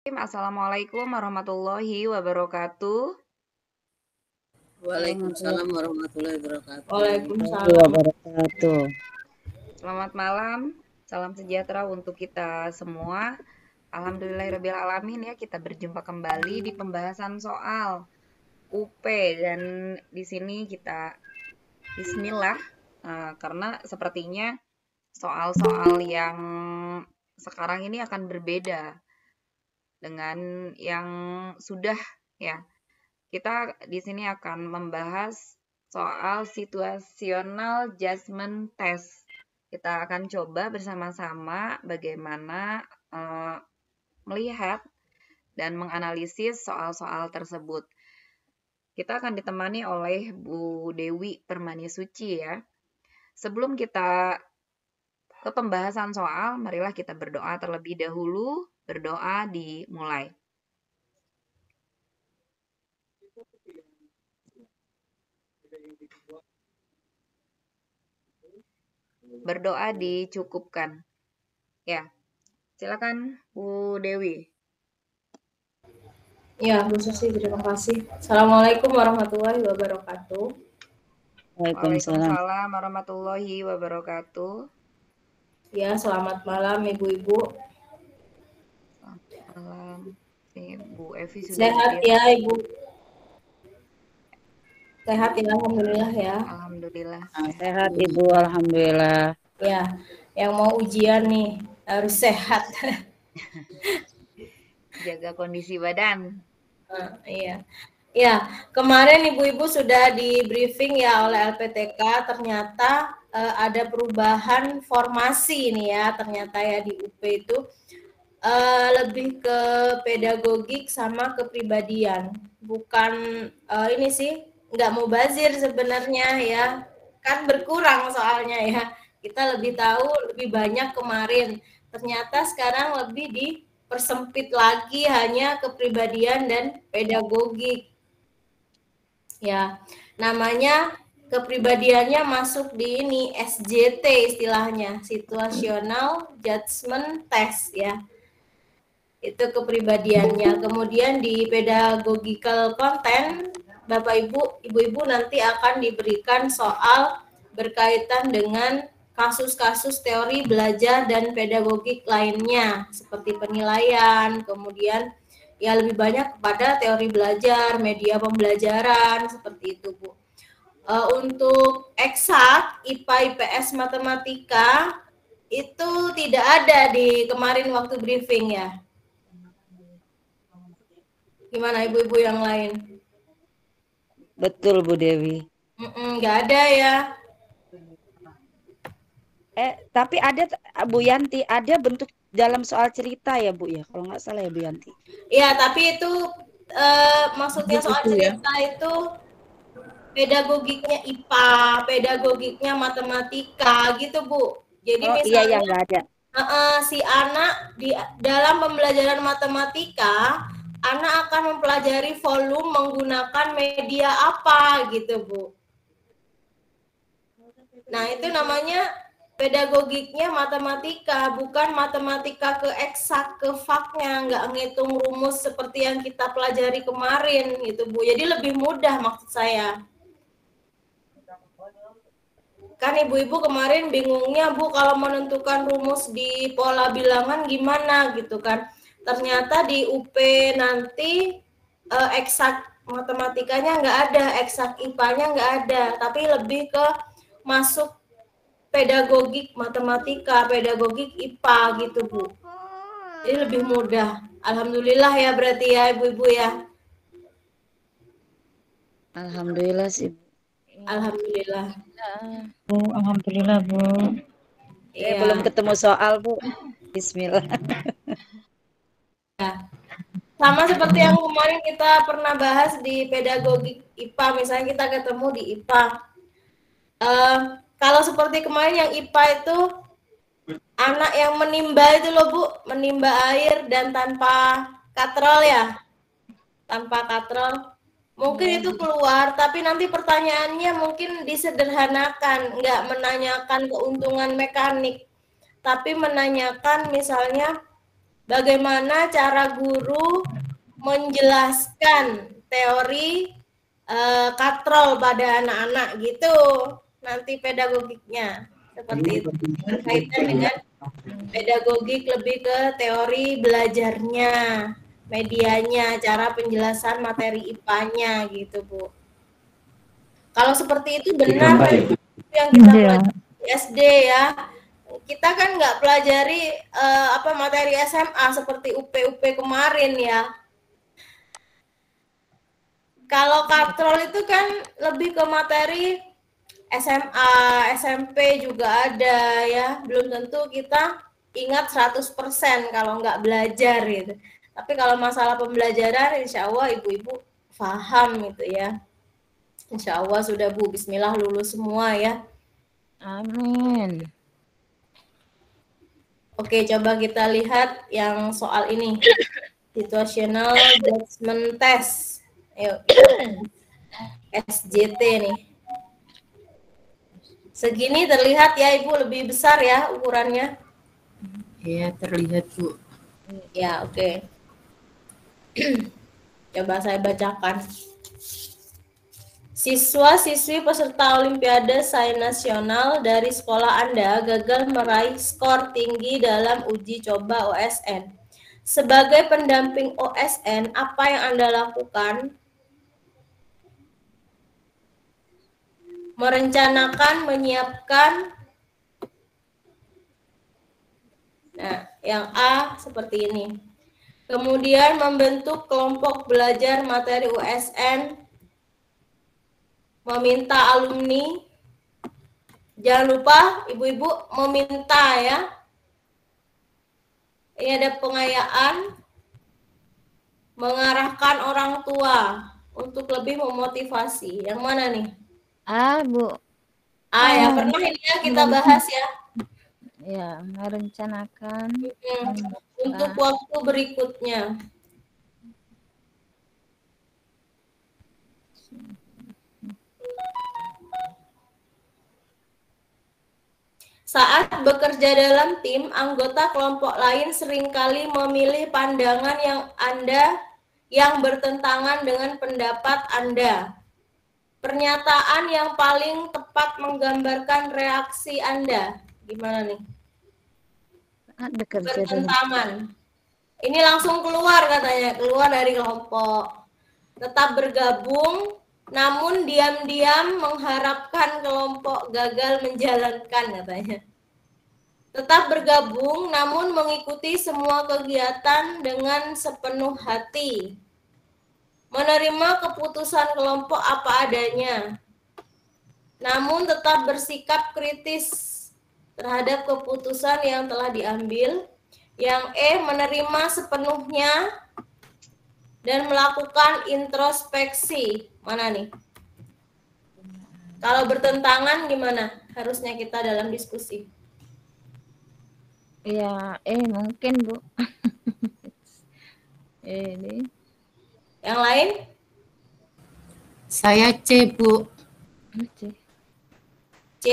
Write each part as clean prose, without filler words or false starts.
Assalamualaikum warahmatullahi wabarakatuh. Waalaikumsalam warahmatullahi wabarakatuh. Waalaikumsalam. wabarakatuh. Selamat malam, salam sejahtera untuk kita semua. Alhamdulillahirrabbilalamin ya, kita berjumpa kembali di pembahasan soal UP dan di sini kita bismillah karena sepertinya soal-soal yang sekarang ini akan berbeda dengan yang sudah ya. Kita di sini akan membahas soal situational judgment test. Kita akan coba bersama-sama bagaimana melihat dan menganalisis soal-soal tersebut. Kita akan ditemani oleh Bu Dewi Permanisuci ya. Sebelum kita ke pembahasan soal, marilah kita berdoa terlebih dahulu. Berdoa dimulai. Berdoa dicukupkan. Ya, silakan Bu Dewi. Ya, Bu Susi, terima kasih. Assalamualaikum warahmatullahi wabarakatuh. Waalaikumsalam warahmatullahi wabarakatuh. Ya, selamat malam Ibu-Ibu. Selamat malam. Bu Evi sudah Sehat hadir. ya Ibu. Sehat ya, alhamdulillah ya. Alhamdulillah. Sehat Ibu, alhamdulillah. Ya, yang mau ujian nih harus sehat. Jaga kondisi badan. Iya. Ya, kemarin Ibu-Ibu sudah di briefing ya oleh LPTK, ternyata ada perubahan formasi nih ya, ternyata ya di UP itu lebih ke pedagogik sama kepribadian. Bukan ini sih, nggak mau bazir sebenarnya ya, kan berkurang soalnya ya. Kita lebih tahu, lebih banyak kemarin. Ternyata sekarang lebih dipersempit lagi hanya kepribadian dan pedagogik. Ya, namanya kepribadiannya masuk di ini SJT istilahnya, situational judgment test ya. Itu kepribadiannya. Kemudian di pedagogical content, Bapak Ibu, Ibu-ibu nanti akan diberikan soal berkaitan dengan kasus-kasus teori belajar dan pedagogik lainnya seperti penilaian, kemudian ya lebih banyak kepada teori belajar, media pembelajaran seperti itu, Bu. Untuk eksak, IPA, IPS, matematika itu tidak ada di kemarin waktu briefing ya. Gimana Ibu-ibu yang lain? Betul Bu Dewi. Nggak ada ya. Tapi ada Bu Yanti, ada bentuk dalam soal cerita ya Bu ya, kalau nggak salah ya Bu Yanti. Iya, tapi itu maksudnya soal cerita itu pedagogiknya IPA, pedagogiknya matematika gitu Bu. Jadi misalnya iya nggak ada. Si anak di dalam pembelajaran matematika, anak akan mempelajari volume menggunakan media apa gitu Bu. Nah itu namanya pedagogiknya matematika, bukan matematika ke eksak, ke faknya, nggak ngitung rumus seperti yang kita pelajari kemarin gitu Bu. Jadi lebih mudah maksud saya. Kan ibu-ibu kemarin bingungnya Bu kalau menentukan rumus di pola bilangan gimana gitu kan. Ternyata di UP nanti eksak matematikanya nggak ada, eksak IPA-nya nggak ada, tapi lebih ke masuk pedagogik matematika, pedagogik IPA gitu Bu. Jadi lebih mudah. Alhamdulillah ya berarti ya ibu-ibu ya. Alhamdulillah sih. Alhamdulillah. Bu, alhamdulillah Bu. Saya belum ketemu soal Bu. Bismillah. Ya. Sama seperti yang kemarin kita pernah bahas di pedagogik IPA, misalnya kita ketemu di IPA. Kalau seperti kemarin yang IPA itu anak yang menimba itu loh Bu, menimba air dan tanpa katrol ya, tanpa katrol. Mungkin itu keluar, tapi nanti pertanyaannya mungkin disederhanakan, nggak menanyakan keuntungan mekanik, tapi menanyakan misalnya bagaimana cara guru menjelaskan teori katrol pada anak-anak gitu. Nanti pedagogiknya seperti itu. Berkaitan dengan pedagogik lebih ke teori belajarnya, medianya, cara penjelasan materi IPA-nya gitu, Bu. Kalau seperti itu benar kan yang kita pelajari di SD ya. Kita kan nggak pelajari materi SMA seperti UP kemarin ya. Kalau katrol itu kan lebih ke materi SMA, SMP juga ada ya. Belum tentu kita ingat 100% kalau nggak belajar gitu. Tapi kalau masalah pembelajaran insya Allah ibu-ibu paham gitu ya. Insya Allah sudah Bu, bismillah lulus semua ya. Amin. Oke, coba kita lihat yang soal ini. Situational Judgment Test. Ayo, SJT nih. Segini terlihat ya Ibu, lebih besar ya ukurannya. Iya, terlihat, Bu. Ya, oke. Coba saya bacakan. Siswa-siswi peserta Olimpiade Sains Nasional dari sekolah Anda gagal meraih skor tinggi dalam uji coba OSN. Sebagai pendamping OSN, apa yang Anda lakukan? Merencanakan, menyiapkan. Nah, yang A seperti ini. Kemudian membentuk kelompok belajar materi USN, meminta alumni. Jangan lupa ibu-ibu meminta ya. Ini ada pengayaan, mengarahkan orang tua untuk lebih memotivasi. Yang mana nih? Bu. Ya pernah ini ya kita bahas ya. Ya, merencanakan. Untuk waktu berikutnya. Saat bekerja dalam tim, anggota kelompok lain seringkali memilih pandangan yang bertentangan dengan pendapat Anda. Pernyataan yang paling tepat menggambarkan reaksi Anda. Gimana nih? Bertentangan. Ini langsung keluar katanya, keluar dari kelompok. Tetap bergabung, namun diam-diam mengharapkan kelompok gagal menjalankan katanya. Tetap bergabung, namun mengikuti semua kegiatan dengan sepenuh hati. Menerima keputusan kelompok apa adanya, namun tetap bersikap kritis terhadap keputusan yang telah diambil. Yang E, menerima sepenuhnya dan melakukan introspeksi. Mana nih? Kalau bertentangan gimana? Harusnya kita dalam diskusi. Ya, mungkin Bu. Ini. Yang lain? Saya C, Bu. C,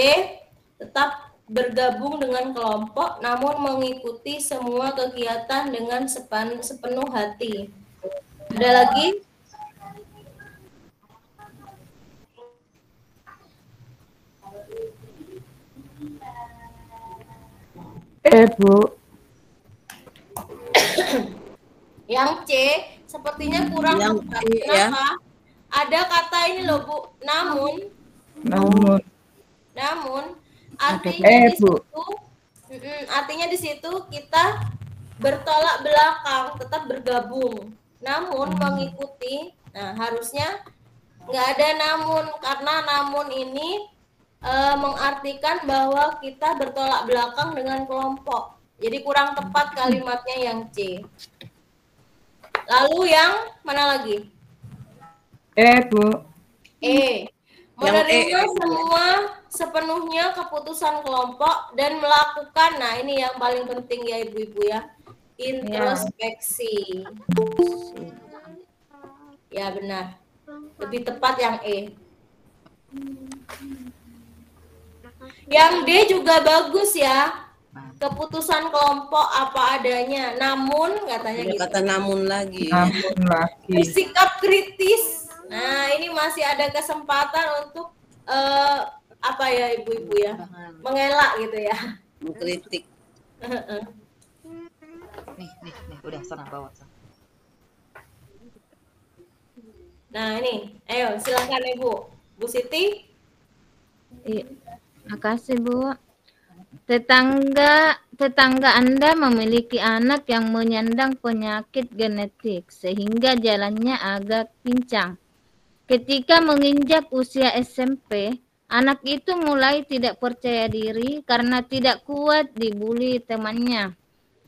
tetap bergabung dengan kelompok namun mengikuti semua kegiatan dengan sepenuh hati. Ada lagi? Bu. Yang C sepertinya kurang Yang tepat. C, Kenapa? ya. Ada kata ini loh Bu, namun artinya di situ kita bertolak belakang, tetap bergabung, namun mengikuti. Nah, harusnya nggak ada namun, karena namun ini mengartikan bahwa kita bertolak belakang dengan kelompok. Jadi kurang tepat kalimatnya yang C. Lalu yang mana lagi? Bu. Menerima semua sepenuhnya keputusan kelompok dan melakukan, nah ini yang paling penting ya ibu-ibu ya, introspeksi. Ya benar, lebih tepat yang E. Yang D juga bagus ya, Keputusan kelompok apa adanya. Namun katanya Ada gitu. kata namun lagi. Namun lagi. Bersikap kritis. Nah, ini masih ada kesempatan untuk apa ya ibu-ibu ya? Mengelak gitu ya. Mengkritik. Nih, udah sana bawa sana. Nah, ini. Ayo, silakan Ibu. Bu Siti. Iya. Makasih Bu. Tetangga Anda memiliki anak yang menyandang penyakit genetik sehingga jalannya agak pincang. Ketika menginjak usia SMP, anak itu mulai tidak percaya diri karena tidak kuat dibully temannya.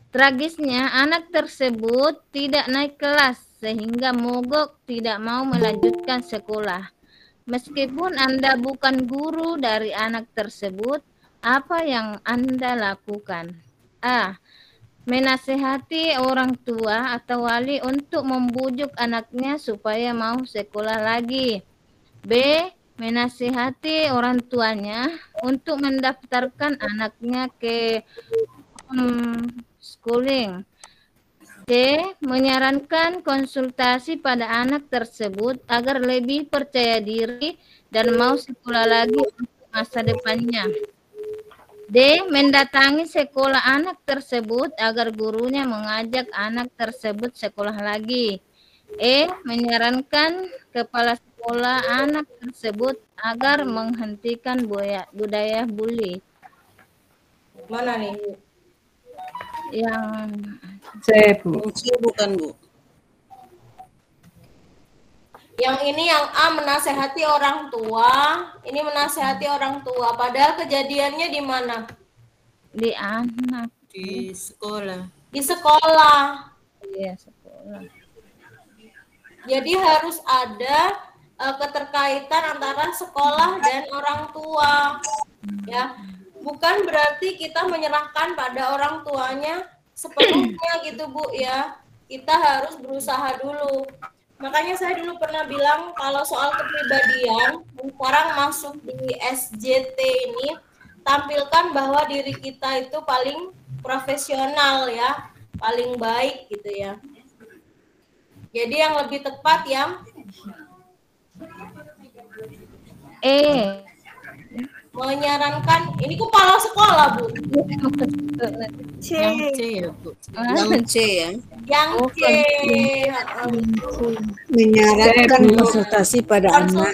Tragisnya, anak tersebut tidak naik kelas sehingga mogok tidak mau melanjutkan sekolah. Meskipun Anda bukan guru dari anak tersebut, apa yang Anda lakukan? A. Menasehati orang tua atau wali untuk membujuk anaknya supaya mau sekolah lagi. B. Menasehati orang tuanya untuk mendaftarkan anaknya ke homeschooling. C. Menyarankan konsultasi pada anak tersebut agar lebih percaya diri dan mau sekolah lagi untuk masa depannya. D. Mendatangi sekolah anak tersebut agar gurunya mengajak anak tersebut sekolah lagi. E. Menyarankan kepala sekolah anak tersebut agar menghentikan budaya bully. Mana nih? Yang C, Bu. C bukan Bu. Yang ini yang A menasehati orang tua, ini menasehati orang tua. Padahal kejadiannya di mana? di anak, Di sekolah. Di sekolah. ya sekolah. Jadi harus ada keterkaitan antara sekolah dan orang tua. Ya. Bukan berarti kita menyerahkan pada orang tuanya sepenuhnya gitu Bu ya. Kita harus berusaha dulu. Makanya saya dulu pernah bilang kalau soal kepribadian, sekarang masuk di SJT ini, tampilkan bahwa diri kita itu paling profesional ya, paling baik gitu ya. Jadi yang lebih tepat yang menyarankan, ini kepala sekolah Bu. Yang C ya Bu. Yang C ya. Yang C. Menyarankan konsultasi pada anak.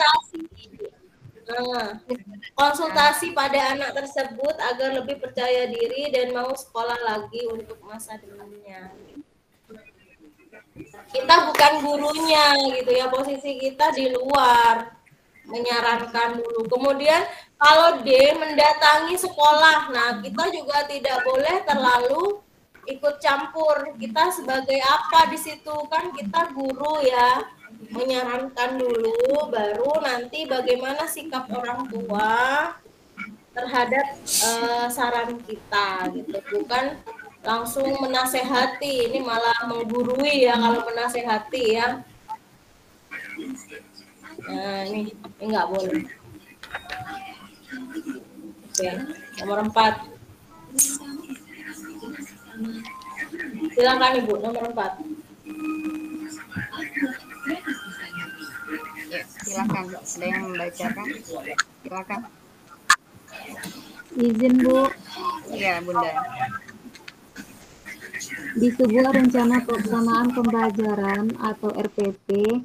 Konsultasi pada anak tersebut agar lebih percaya diri dan mau sekolah lagi untuk masa depannya. Kita bukan gurunya gitu ya, posisi kita di luar, menyarankan dulu. Kemudian kalau D mendatangi sekolah, nah kita juga tidak boleh terlalu ikut campur. Kita sebagai apa di situ, kan kita guru ya, menyarankan dulu, baru nanti bagaimana sikap orang tua terhadap saran kita gitu, bukan langsung menasehati. Ini malah menggurui ya kalau menasehati ya. Nah ini nggak boleh. Oke, nomor 4. Silakan Ibu, nomor 4. Ya, silakan. Ada yang membacakan? Silakan. Izin Bu, Ya, Bunda. di sebuah rencana pelaksanaan pembelajaran atau RPP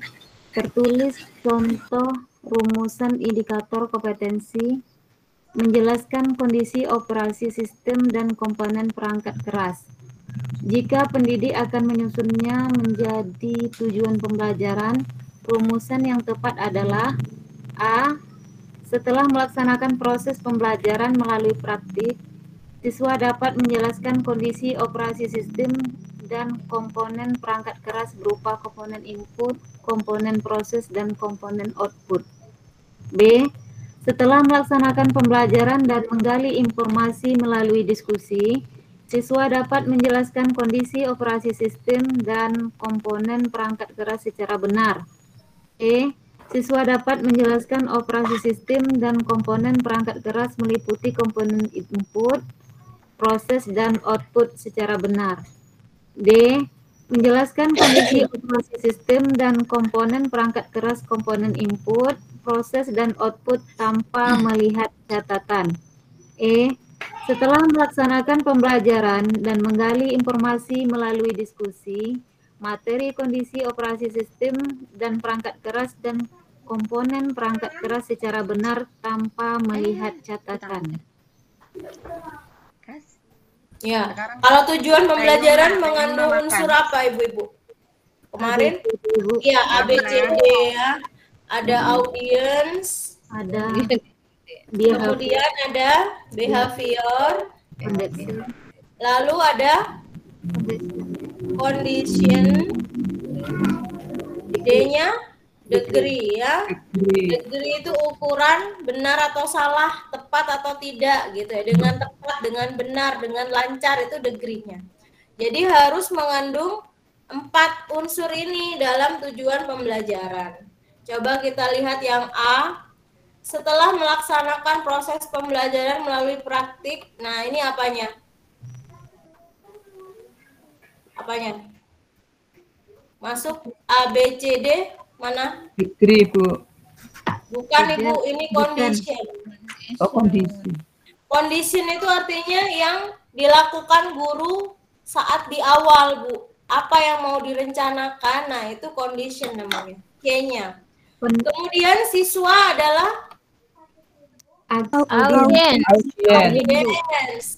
tertulis contoh rumusan indikator kompetensi menjelaskan kondisi operasi sistem dan komponen perangkat keras. Jika pendidik akan menyusunnya menjadi tujuan pembelajaran, rumusan yang tepat adalah A. Setelah melaksanakan proses pembelajaran melalui praktik, siswa dapat menjelaskan kondisi operasi sistem dan komponen perangkat keras berupa komponen input, komponen proses, dan komponen output. B. Setelah melaksanakan pembelajaran dan menggali informasi melalui diskusi, siswa dapat menjelaskan kondisi operasi sistem dan komponen perangkat keras secara benar. E. Siswa dapat menjelaskan operasi sistem dan komponen perangkat keras meliputi komponen input, proses dan output secara benar. D. Menjelaskan kondisi operasi sistem dan komponen perangkat keras komponen input, proses dan output tanpa melihat catatan. E. Setelah melaksanakan pembelajaran dan menggali informasi melalui diskusi, materi kondisi operasi sistem dan perangkat keras dan komponen perangkat keras secara benar tanpa melihat catatan. Ya, kalau tujuan pembelajaran mengandung unsur apa Ibu-Ibu? Kemarin? Ya, ABCD ya. Ada audience, Ada kemudian ada behavior, lalu ada condition, D-nya degree ya. Degree itu ukuran benar atau salah, tepat atau tidak gitu ya. Dengan tepat, dengan benar, dengan lancar itu degree-nya. Jadi harus mengandung 4 unsur ini dalam tujuan pembelajaran. Coba kita lihat yang A. Setelah melaksanakan proses pembelajaran melalui praktik, nah ini apanya? Apanya? Masuk A, B, C, D, mana? Degree, Bu. Bukan Ibu, ini condition. Oh, kondisi. Condition itu artinya yang dilakukan guru saat di awal, Bu. Apa yang mau direncanakan, nah itu condition namanya, C-nya. Kemudian siswa adalah audience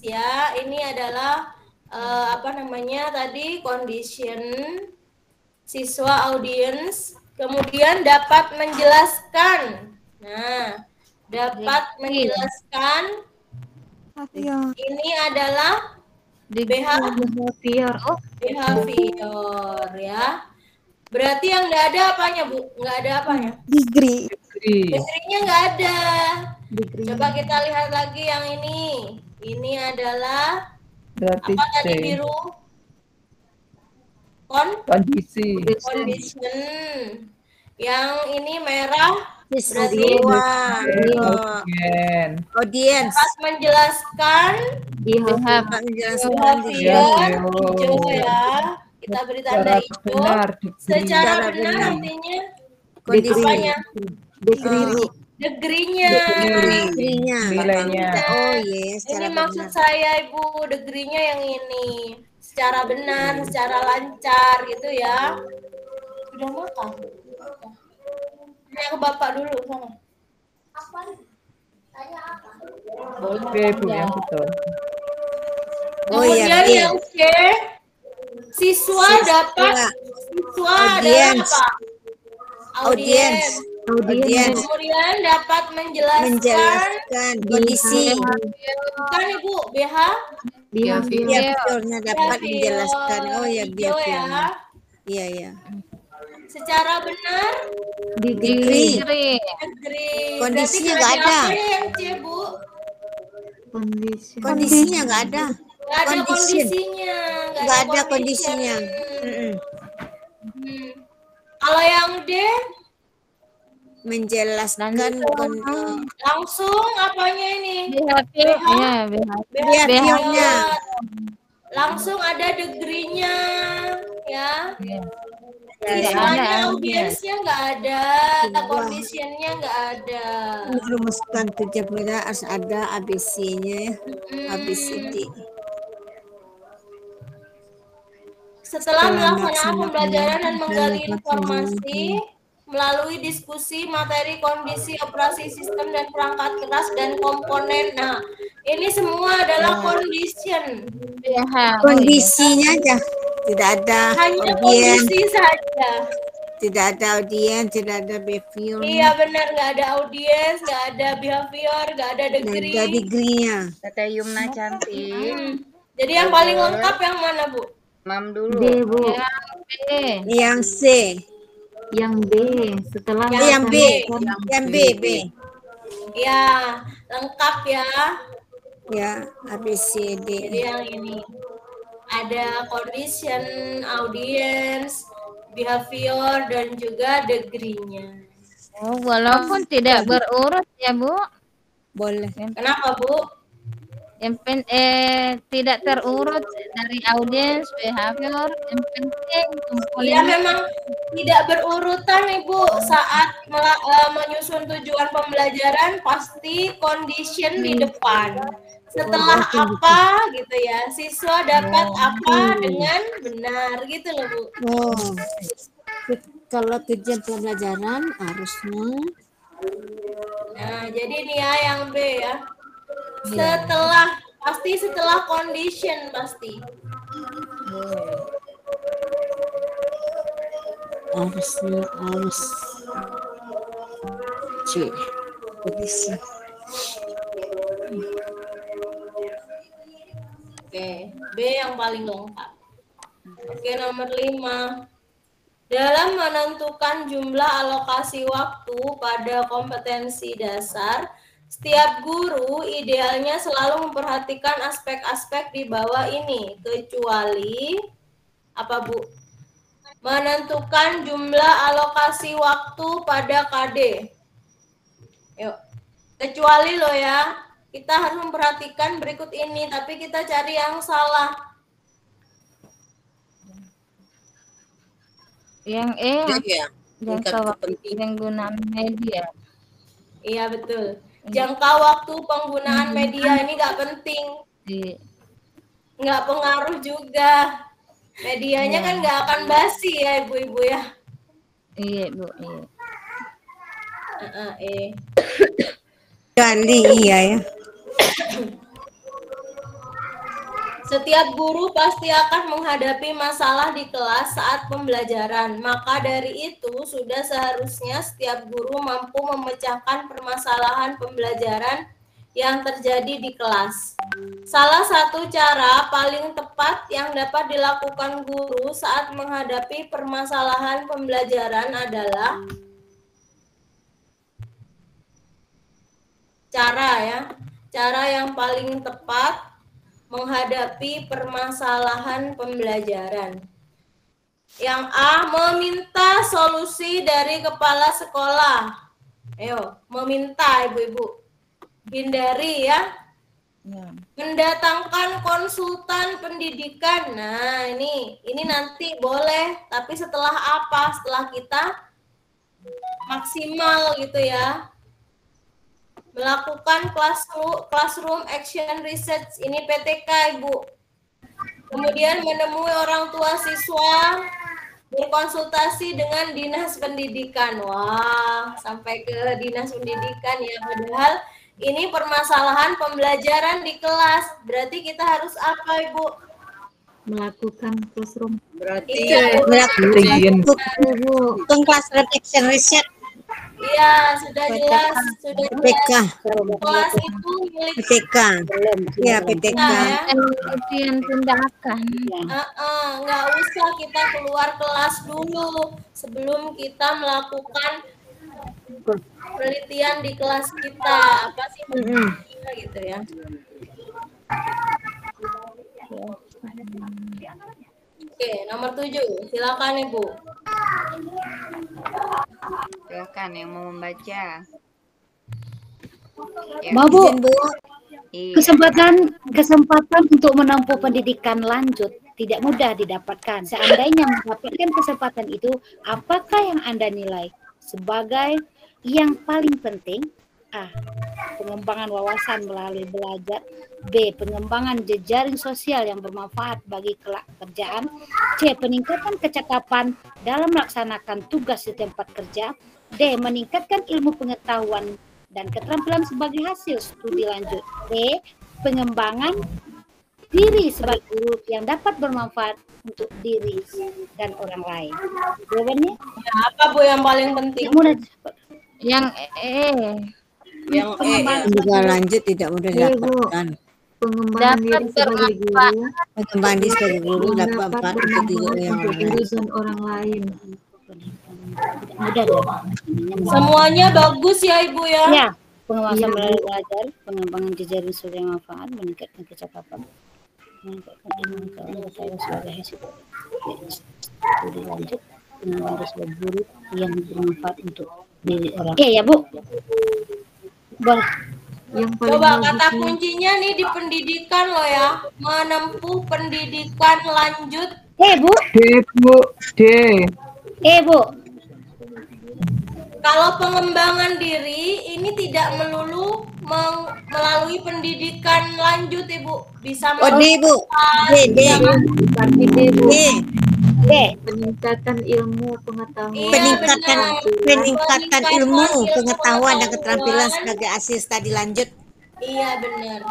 ya. Ini adalah apa namanya tadi condition, siswa audience. Kemudian dapat menjelaskan. Nah, dapat menjelaskan. Ini adalah behavior ya. Berarti yang nggak ada apanya, Bu? Nggak ada apanya? Degree. Degree-nya nggak ada. Coba kita lihat lagi yang ini. Ini adalah Berarti apa tadi C. biru? Kondisi. Condition. Yang ini merah berarti Audience. dapat menjelaskan behavior hijau ya. Kita beri tanda hijau. Secara benar artinya apanya? Degree-nya. Nilainya. Oh yes. Ini maksud saya Ibu, degree-nya yang ini. Secara benar, secara lancar gitu ya. Sudah makan? Tanya ke Bapak dulu sana. Tanya apa? B, Bu, yang betul. Kemudian yang C, siswa dapat adalah apa? Audience. Kemudian dapat menjelaskan kondisi. Bukan Ibu, Behaviornya dapat menjelaskan. Oh ya, hijau ya. Iya. Secara benar Degree. Kondisinya nggak ada. Berarti yang C, Bu? Kondisinya nggak ada. Nggak ada kondisinya. Nggak ada kondisinya. Kalau yang D Menjelaskan langsung apanya ini? behaviornya. Langsung ada degree-nya ya. Siswanya audiensnya nggak ada, condition-nya nggak ada. Merumuskan tujuan pembelajaran harus ada ABC-nya ya. ABCD. Setelah melaksanakan pembelajaran dan menggali informasi melalui diskusi materi kondisi operasi sistem dan perangkat keras dan komponen. Nah, ini semua adalah condition. Kondisinya aja. Tidak ada Hanya audience, kondisi saja. tidak ada audience, tidak ada behavior, Iya benar, nggak ada audience, nggak ada behavior, nggak ada tidak ada degree. degree-nya. Tete Yumna cantik. Jadi yang paling lengkap yang mana, Bu? Mam dulu. D, Bu. Yang C, Yang B. Setelah yang B, melaksanakan- yang B. Ya, lengkap ya. Ya, ABCD. Jadi yang ini ada condition, audience, behavior, dan juga degree-nya. Oh, walaupun tidak berurut ya, Bu. Boleh. Kenapa, Bu? tidak terurut dari audience, behavior, yang penting Iya komponen memang tidak berurutan Ibu saat menyusun tujuan pembelajaran pasti condition di depan. Setelah apa gitu ya, siswa dapat apa dengan benar gitu loh Bu. Oh, kalau tujuan pembelajaran harusnya. Nah, jadi ini ya yang B ya. Setelah pasti setelah condition pasti. Harusnya harus. C. Kondisi. Oke, B yang paling lengkap. Oke, nomor 5. Dalam menentukan jumlah alokasi waktu pada kompetensi dasar, setiap guru idealnya selalu memperhatikan aspek-aspek di bawah ini, kecuali apa Bu? Menentukan jumlah alokasi waktu pada KD. Yuk, kecuali loh ya. Kita harus memperhatikan berikut ini, tapi kita cari yang salah. yang Ya, jangka waktu penggunaan media. Iya betul. Jangka waktu penggunaan media ini nggak penting, nggak pengaruh juga. Medianya kan nggak akan basi ya ibu-ibu ya. Iya Bu, iya. Ganti iya ya. Setiap guru pasti akan menghadapi masalah di kelas saat pembelajaran. Maka dari itu, sudah seharusnya setiap guru mampu memecahkan permasalahan pembelajaran yang terjadi di kelas. Salah satu cara paling tepat yang dapat dilakukan guru saat menghadapi permasalahan pembelajaran adalah cara yang paling tepat menghadapi permasalahan pembelajaran. Yang A, meminta solusi dari kepala sekolah. Ayo, meminta ibu-ibu. Hindari ya. Mendatangkan konsultan pendidikan. Nah, ini nanti boleh, tapi setelah apa? Setelah kita maksimal gitu ya. Melakukan classroom action research, ini PTK Ibu. Kemudian menemui orang tua siswa, berkonsultasi dengan dinas pendidikan. Wah, sampai ke dinas pendidikan ya. Padahal ini permasalahan pembelajaran di kelas. Berarti kita harus apa Ibu? Melakukan classroom. Berarti Bikin. Melakukan classroom action research. Iya, sudah jelas, sudah PTK. jelas. Kelas itu milik PTK. Ya, PTK. kita ya. Penelitian tindakan. Nggak usah kita keluar kelas dulu sebelum kita melakukan penelitian di kelas kita. Apa sih maksudnya gitu ya? Oke, nomor 7. Silakan Ibu. Silakan yang mau membaca. Mau Bu, Iya. kesempatan untuk menempuh pendidikan lanjut tidak mudah didapatkan. Seandainya mendapatkan kesempatan itu, apakah yang Anda nilai sebagai yang paling penting? A. Pengembangan wawasan melalui belajar. B. Pengembangan jejaring sosial yang bermanfaat bagi kelak pekerjaan. C. Peningkatan kecakapan dalam melaksanakan tugas di tempat kerja. D. Meningkatkan ilmu pengetahuan dan keterampilan sebagai hasil studi lanjut. D. Pengembangan diri sebagai guru yang dapat bermanfaat untuk diri dan orang lain. Jawabannya? Ya, apa Bu yang paling penting? Yang yang Juga lanjut tidak mudah didapatkan. Pengembangan diri sebagai guru, Pengembangan diri sebagai guru dapat manfaat untuk diri yang untuk diri dan orang lain. Mudah deh. Semuanya bagus ya Ibu ya. Ya, pengawasan melalui belajar, pengembangan jejaring sosial yang manfaat, meningkatkan kecakapan, meningkatkan ilmu pengetahuan sebagai hasil studi lanjut, pengembangan diri sebagai guru yang bermanfaat untuk diri orang. Oke ya Bu. Boleh. Yang paling Coba bagus kata nih, kuncinya nih di pendidikan lo ya, menempuh pendidikan lanjut. Bu. D, Bu. D. Bu. Kalau pengembangan diri ini tidak melulu melalui pendidikan lanjut, Ibu. Bisa Oh, D, Bu. D. ya kan? berarti D, Bu. D. Peningkatan ilmu pengetahuan. Iya, Peningkatan ilmu, pengetahuan dan keterampilan pengetahuan. sebagai hasil studi lanjut. Iya, benar.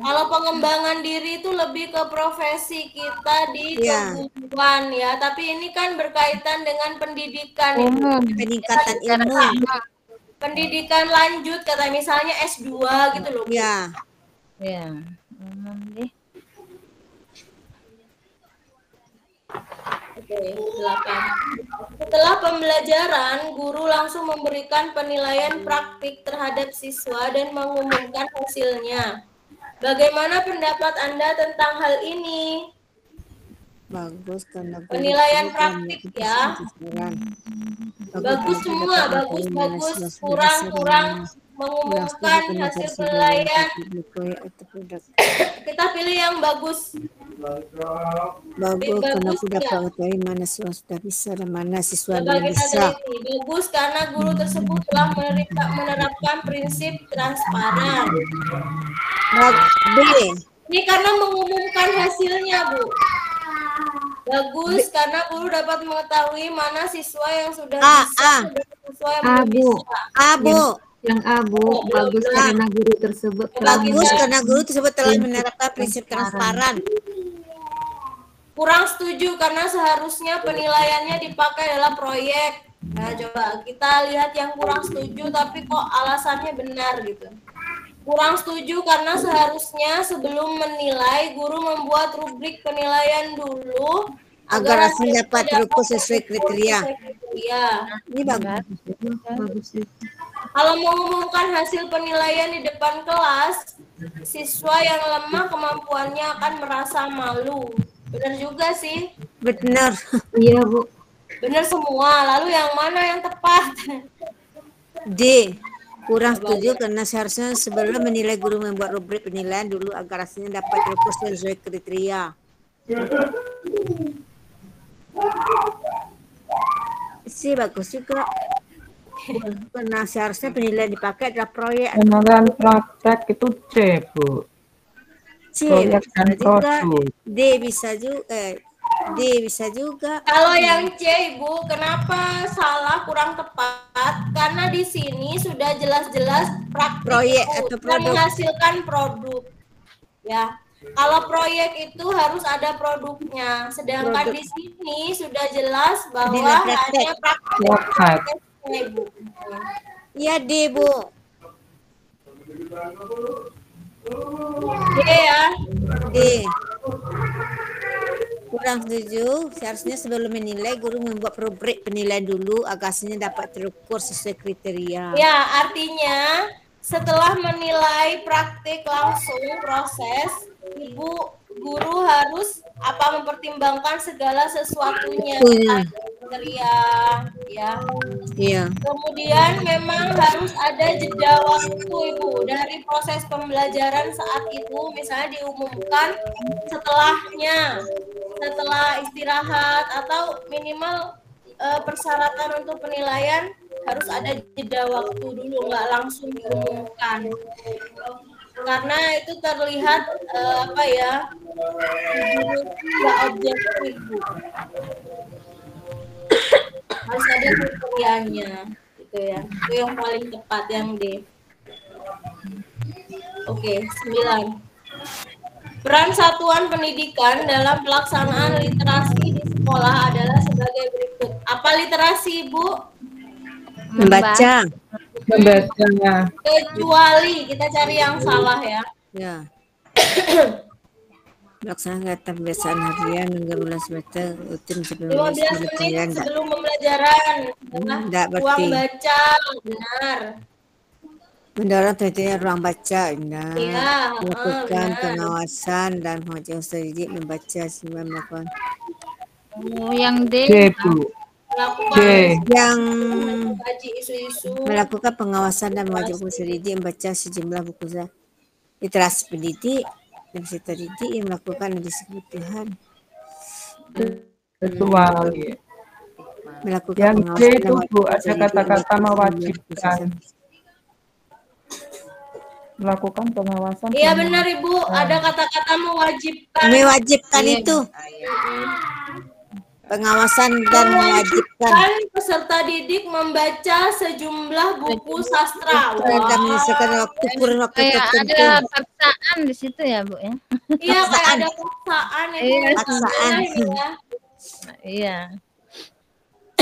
Kalau pengembangan diri itu lebih ke profesi kita di Iya. keguruan ya, tapi ini kan berkaitan dengan pendidikan. Ibu. Peningkatan ilmu. Pendidikan lanjut kata misalnya S2 gitu loh. Bu. Ya. Ya. Oke, silakan. Setelah pembelajaran, guru langsung memberikan penilaian praktik terhadap siswa dan mengumumkan hasilnya. Bagaimana pendapat Anda tentang hal ini? Bagus karena Penilaian praktik ya. Bagus semua, bagus, kurang mengumumkan hasil penilaian. Kita pilih yang bagus. Bagus karena sudah mengetahui mana siswa sudah bisa dan mana siswa Coba belum kita bisa. teliti. Bagus karena guru tersebut telah menerapkan prinsip transparan. B. Ini karena mengumumkan hasilnya, Bu. Bagus karena guru dapat mengetahui mana siswa yang sudah bisa dan siswa yang belum bisa. Yang A, Bu. Bagus karena guru tersebut telah menerapkan prinsip transparan. Kurang setuju karena seharusnya penilaiannya dipakai dalam proyek. Nah, coba kita lihat yang kurang setuju tapi kok alasannya benar gitu. Kurang setuju karena seharusnya sebelum menilai, guru membuat rubrik penilaian dulu agar hasil dapat terukur sesuai kriteria. Ini bagus. Kalau mengumumkan hasil penilaian di depan kelas, siswa yang lemah kemampuannya akan merasa malu. Benar juga sih. Benar. Iya, Bu. Benar semua. Lalu yang mana yang tepat? D. Kurang setuju karena seharusnya sebelum menilai guru membuat rubrik penilaian dulu agar hasilnya dapat terukur sesuai kriteria. Sih bagus juga. Karena seharusnya penilaian dipakai adalah proyek. Penilaian praktek itu C, Bu. C. Proyek dan produk. D bisa juga. D bisa juga. Kalau yang C, Ibu, kenapa salah kurang tepat? Karena di sini sudah jelas-jelas praktik proyek atau produk menghasilkan produk. Ya. Kalau proyek itu harus ada produknya, sedangkan di sini sudah jelas bahwa hanya praktik. Ibu. Iya, D, Bu. D ya. D. Kurang setuju, seharusnya sebelum menilai guru membuat rubrik penilaian dulu agar hasilnya dapat terukur sesuai kriteria. Ya, artinya setelah menilai praktik langsung proses, Ibu guru harus mempertimbangkan segala sesuatunya, kriteria, ya. Iya. Kemudian memang harus ada jeda waktu, Ibu, dari proses pembelajaran saat itu, misalnya diumumkan setelah istirahat atau minimal persyaratan untuk penilaian harus ada jeda waktu dulu, nggak langsung diumumkan. Karena itu terlihat nggak objektif, Bu. Harus ada kriterianya, gitu ya. Itu yang paling tepat, yang D. Oke, 9. Peran satuan pendidikan dalam pelaksanaan literasi di sekolah adalah sebagai berikut. Apa literasi, Bu? Membaca. Kecuali kita cari yang salah ya. Ya. Melaksanakan pembiasaan harian hingga bulan semester rutin sebelum 15 menit sebelum pembelajaran. Ruang baca, benar. Mendorong terjadinya ruang baca, benar. Iya, Melakukan pengawasan dan mengajak usaha didik membaca sebelum melakukan. Yang D. D, Bu. yang mengkaji isu-isu, melakukan pengawasan dan mewajibkan peserta didik membaca sejumlah buku literasi pendidik dan peserta didik yang melakukan edisi kebutuhan. Kecuali Melakukan yang C pengawasan itu Bu ada kata-kata mewajibkan. Melakukan pengawasan. Iya benar Ibu, ada kata-kata mewajibkan. Mewajibkan itu. Pengawasan dan mewajibkan peserta didik membaca sejumlah buku sastra. dan menyelesaikan waktu kurun waktu Kayak tertentu. ada paksaan di situ ya, Bu ya. Iya, kayak ada paksaan itu. Iya, paksaan. Iya.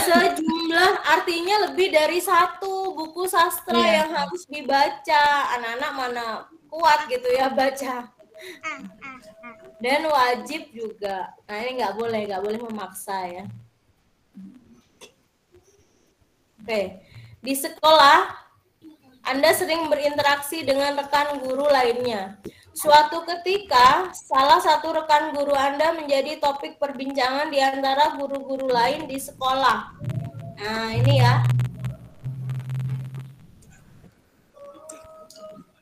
Sejumlah artinya lebih dari satu buku sastra yang harus dibaca. Anak-anak mana kuat gitu ya baca. Dan wajib juga. Nah ini nggak boleh memaksa ya. Oke, di sekolah Anda sering berinteraksi dengan rekan guru lainnya. Suatu ketika, salah satu rekan guru Anda menjadi topik perbincangan di antara guru-guru lain di sekolah. Nah, ini ya.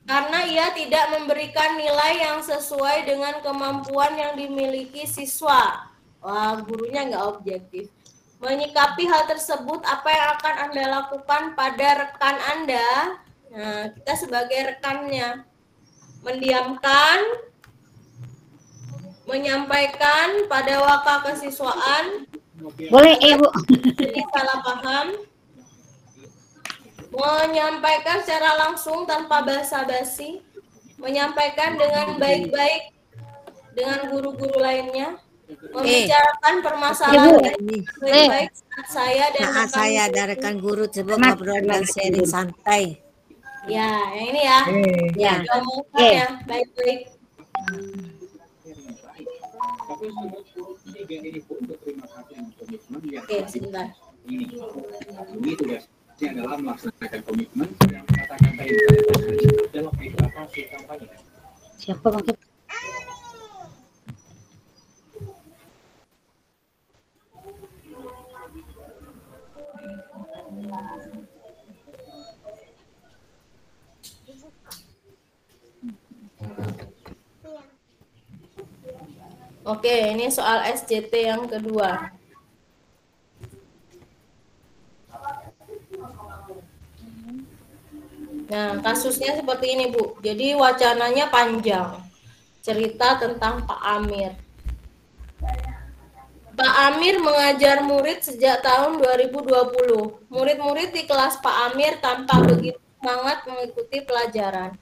Karena ia tidak memberikan nilai yang sesuai dengan kemampuan yang dimiliki siswa. Wah, gurunya nggak objektif. Menyikapi hal tersebut, apa yang akan Anda lakukan pada rekan Anda? Nah, kita sebagai rekannya. Mendiamkan, menyampaikan pada waka kesiswaan. Boleh, Bu. Jadi salah paham. Menyampaikan secara langsung tanpa basa-basi, menyampaikan dengan baik-baik dengan guru-guru lainnya, membicarakan permasalahan baik-baik saat saya dan rekan guru tersebut ngobrol dan sharing santai. Ya, yang ini ya. Ya. Ya, baik-baik. Oke, sebentar. Yang dalam melaksanakan komitmen dan kata-kata yang dalam deklarasi kampanye. Siapa Bang? Oke, ini soal SJT yang kedua. Nah, kasusnya seperti ini, Bu. Jadi wacananya panjang. Cerita tentang Pak Amir. Pak Amir mengajar murid sejak tahun 2020. Murid-murid di kelas Pak Amir tampak begitu semangat mengikuti pelajaran.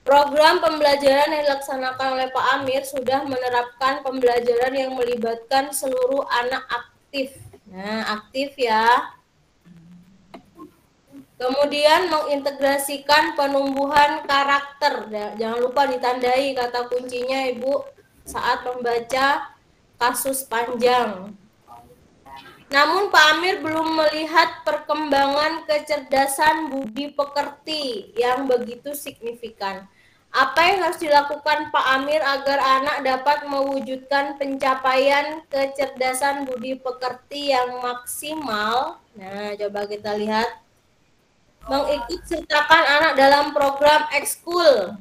Program pembelajaran yang dilaksanakan oleh Pak Amir sudah menerapkan pembelajaran yang melibatkan seluruh anak aktif. Nah, aktif ya. Kemudian mengintegrasikan penumbuhan karakter. Jangan lupa ditandai kata kuncinya Ibu saat membaca kasus panjang. Namun Pak Amir belum melihat perkembangan kecerdasan budi pekerti yang begitu signifikan. Apa yang harus dilakukan Pak Amir agar anak dapat mewujudkan pencapaian kecerdasan budi pekerti yang maksimal? Nah, coba kita lihat. Mengikut sertakan anak dalam program ekskul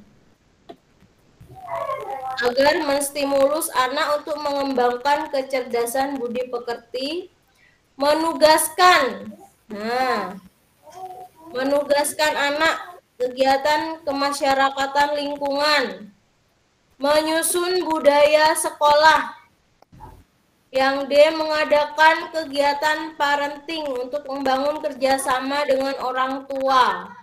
agar menstimulus anak untuk mengembangkan kecerdasan budi pekerti, menugaskan anak kegiatan kemasyarakatan lingkungan, menyusun budaya sekolah. Yang D, mengadakan kegiatan parenting untuk membangun kerjasama dengan orang tua.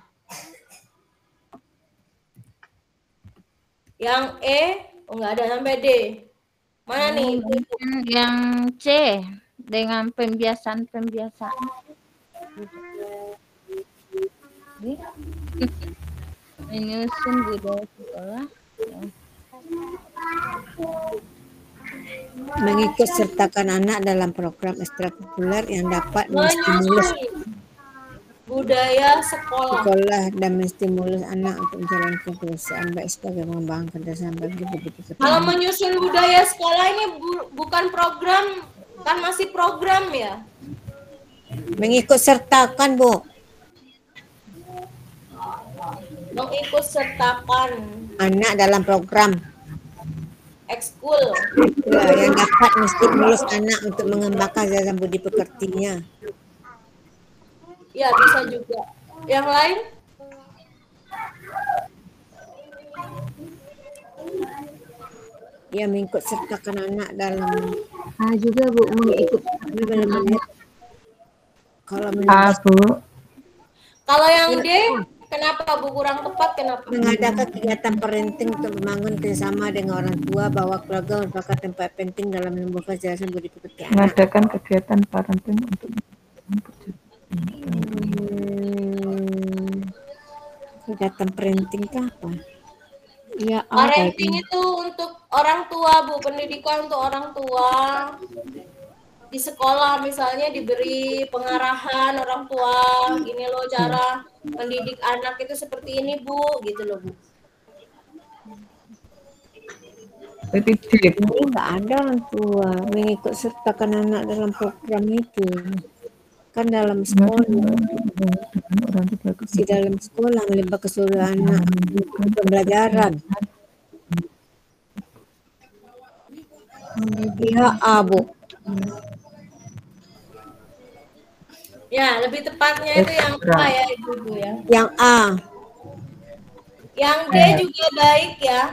Yang E, nggak ada sampai D. Mana nih? Yang C, dengan pembiasaan. Menyusun budaya sekolah. Mengikut sertakan anak dalam program ekstrakurikuler yang dapat menstimulus budaya sekolah dan menstimulus anak untuk menjalankan kebiasaan baik sebagai mengembangkan kecerdasan bagi budi pekerti. Kalau menyusun budaya sekolah ini bukan program, kan masih program ya? Mengikut sertakan, Bu. Mengikut sertakan Anak dalam program. ekskul. Ya, yang dapat mesti mengurus anak untuk mengembangkan zat budi pekertinya. Ya, bisa juga. Yang lain? Ya, mengikut sertakan anak dalam juga Bu, mengikut kalau Bu. Kalau yang D, kenapa Bu kurang tepat? Kenapa? mengadakan kegiatan parenting untuk membangun kerjasama dengan orang tua bahwa keluarga merupakan tempat penting dalam menumbuhkan zat budi pekerti anak. Mengadakan kegiatan parenting untuk kegiatan parenting itu apa? Ya, Parenting itu untuk orang tua, Bu. Pendidikan untuk orang tua. Di sekolah misalnya diberi pengarahan orang tua, gini loh cara mendidik anak itu seperti ini, Bu, gitu loh, Bu. Didik. Ini nggak ada orang tua mengikut sertakan anak dalam program itu. Kan dalam sekolah, di dalam sekolah melibatkan seluruh anak pembelajaran. Ya, Bu. Ya, lebih tepatnya itu yang A ya, Ibu ya. Yang A. Yang D juga baik ya.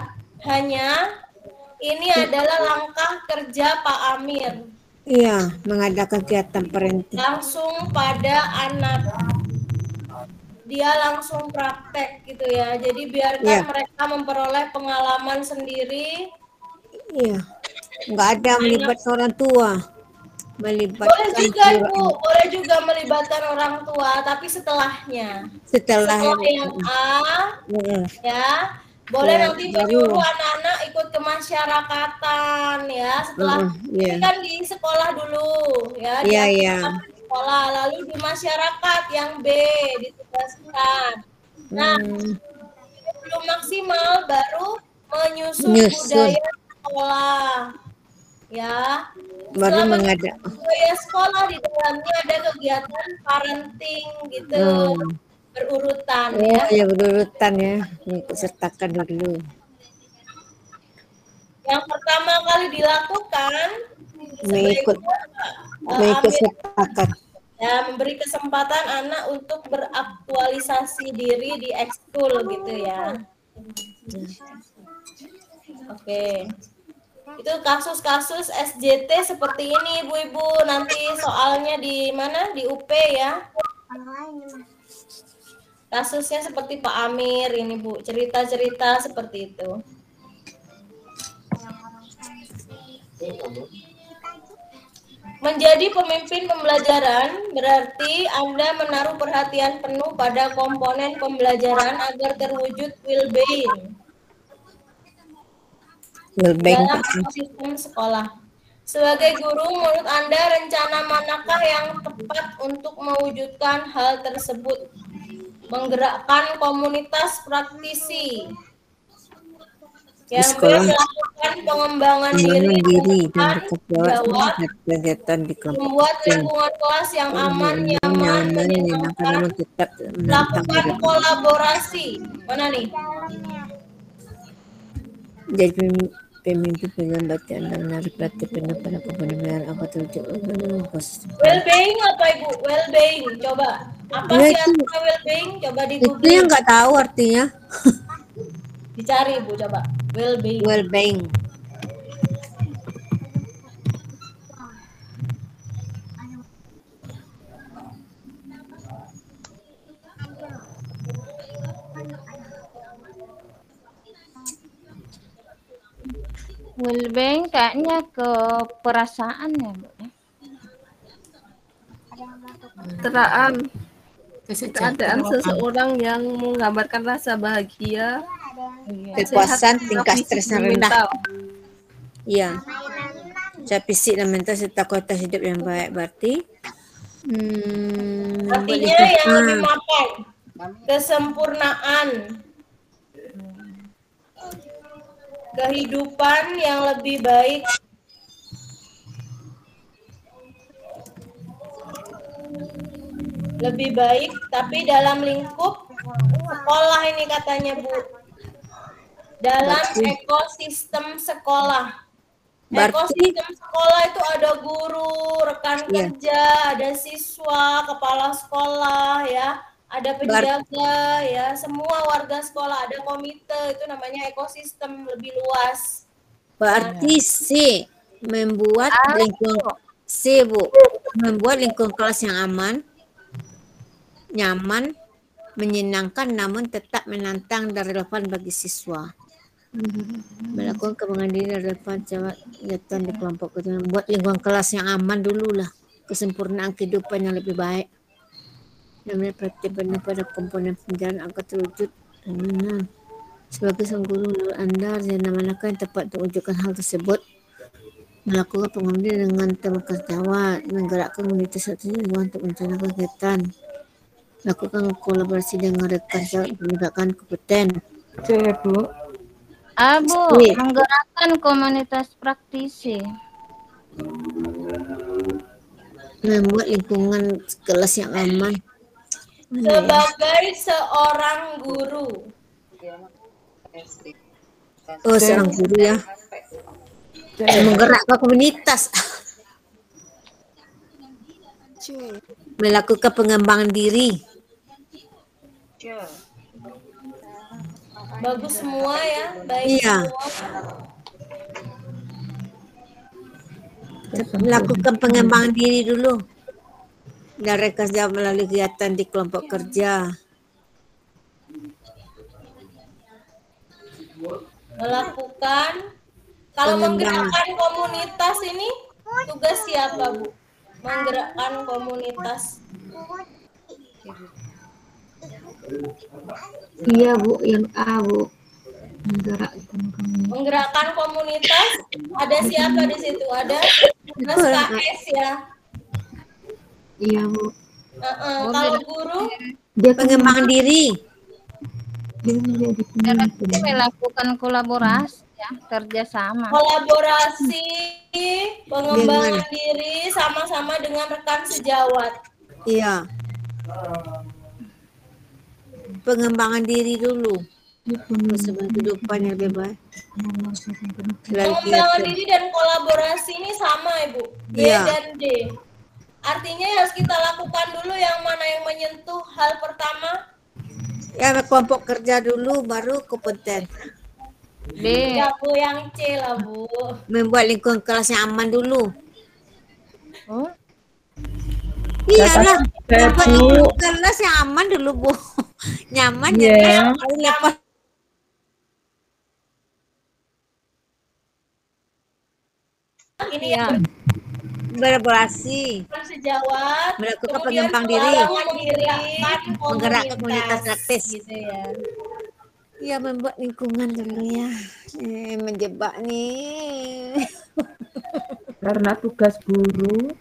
Hanya ini adalah langkah kerja Pak Amir. Iya, mengadakan kegiatan parenting. Langsung pada anak. Dia langsung praktek gitu ya. Jadi biarkan mereka memperoleh pengalaman sendiri. Iya. Nggak ada melibatkan orang tua. Boleh juga Ibu, boleh juga melibatkan orang tua, tapi setelahnya. Setelah yang A, ya, boleh nanti menyuruh anak-anak ikut kemasyarakatan ya. Setelah ini kan di sekolah dulu ya. Sekolah, lalu di masyarakat yang B ditugaskan. Nah, belum maksimal baru menyusun budaya sekolah. Ya, baru mengadakan budaya sekolah di dalamnya ada kegiatan parenting gitu, berurutan ya. Ya berurutan ya, sertakan dulu. Yang pertama kali dilakukan mengikut sertakan. Ya, memberi kesempatan anak untuk beraktualisasi diri di ekskul gitu ya. Oke. Itu kasus-kasus SJT seperti ini Ibu-ibu. Nanti soalnya di mana? Di UP ya. Kasusnya seperti Pak Amir ini Bu. Cerita-cerita seperti itu. Menjadi pemimpin pembelajaran berarti Anda menaruh perhatian penuh pada komponen pembelajaran agar terwujud well-being dalam sistem sekolah. Sebagai guru, menurut Anda rencana manakah yang tepat untuk mewujudkan hal tersebut? Menggerakkan komunitas praktisi. Yang B, melakukan pengembangan diri dan jawab, membuat lingkungan kelas yang aman, nyaman, menyenangkan, melakukan kolaborasi. Mana nih? Jadi pemimpin pengambat Anda menarik perhatian penuh pada komponen apa tujuan well-being apa Ibu? Well-being, coba. Apa sih artinya well-being? Coba di Google. Itu yang nggak tahu artinya. Dicari Ibu, coba. Well-being. Well-being. Well-being kayaknya ke perasaan ya, Bu. Keadaan seseorang yang menggambarkan rasa bahagia, kepuasan, tingkat stres yang rendah. Iya. Secara fisik dan mental serta kualitas hidup yang baik berarti artinya yang lebih mapan, kesempurnaan, kehidupan yang lebih baik, lebih baik, tapi dalam lingkup sekolah ini katanya Bu. Dalam ekosistem sekolah. Ekosistem sekolah itu ada guru, rekan kerja, ada siswa, kepala sekolah, ya, ada penjaga, ya, semua warga sekolah, ada komite, itu namanya ekosistem lebih luas. Berarti C membuat lingkungan kelas yang aman, nyaman, menyenangkan namun tetap menantang dan relevan bagi siswa. Melakukan kembangan diri dan relevan kegiatan di kelompok kerja. Buat lingkungan kelas yang aman dululah, kesempurnaan kehidupan yang lebih baik. Dan perhatian penuh pada komponen pembelajaran agar terwujud. Sebagai sang guru menurut Anda, rencana manakah yang tepat untuk mewujudkan hal tersebut? Melakukan pengambilan dengan terbuka jawab, menggerakkan komunitas satunya untuk merencanakan kegiatan, lakukan kolaborasi dengan rekan sejawat untuk meningkatkan kompeten. Bu. Bu, menggerakkan komunitas praktisi. Membuat lingkungan kelas yang aman. Sebagai seorang guru. Oh, seorang guru ya. Menggerakkan komunitas. Melakukan pengembangan diri. Bagus semua ya, baik semua. Melakukan pengembangan diri dulu. Dan rekan sejawat melalui kegiatan di kelompok kerja. Melakukan, kalau menggerakkan komunitas ini tugas siapa Bu? Menggerakkan komunitas. Iya Bu, yang A Bu. Menggerakkan komunitas, ada siapa di situ? Ada tugas KS ya. Iya Bu. Kalau guru, dia pengembangan diri. Melakukan kolaborasi ya, kerjasama. Kolaborasi, pengembangan diri sama-sama dengan rekan sejawat. Iya. Pengembangan diri dulu. Sebelum kehidupan yang lebih baik. Pengembangan diri dan kolaborasi ini sama Ibu. B dan D. Artinya harus kita lakukan dulu yang mana yang menyentuh hal pertama. Ya, kelompok kerja dulu baru kompeten. B. Ya Bu, yang C lah Bu. Membuat lingkungan kelas yang aman dulu. Oh? Iyalah, membuat lingkungan kelas yang aman dulu Bu. Nyaman ya. Lepas. Ini ya. Kolaborasi, sejawat, melakukan pengembang diri, menggerakkan komunitas praktis. Gitu ya. Ya, membuat lingkungan dulu ya. Menjebak nih. Karena tugas guru.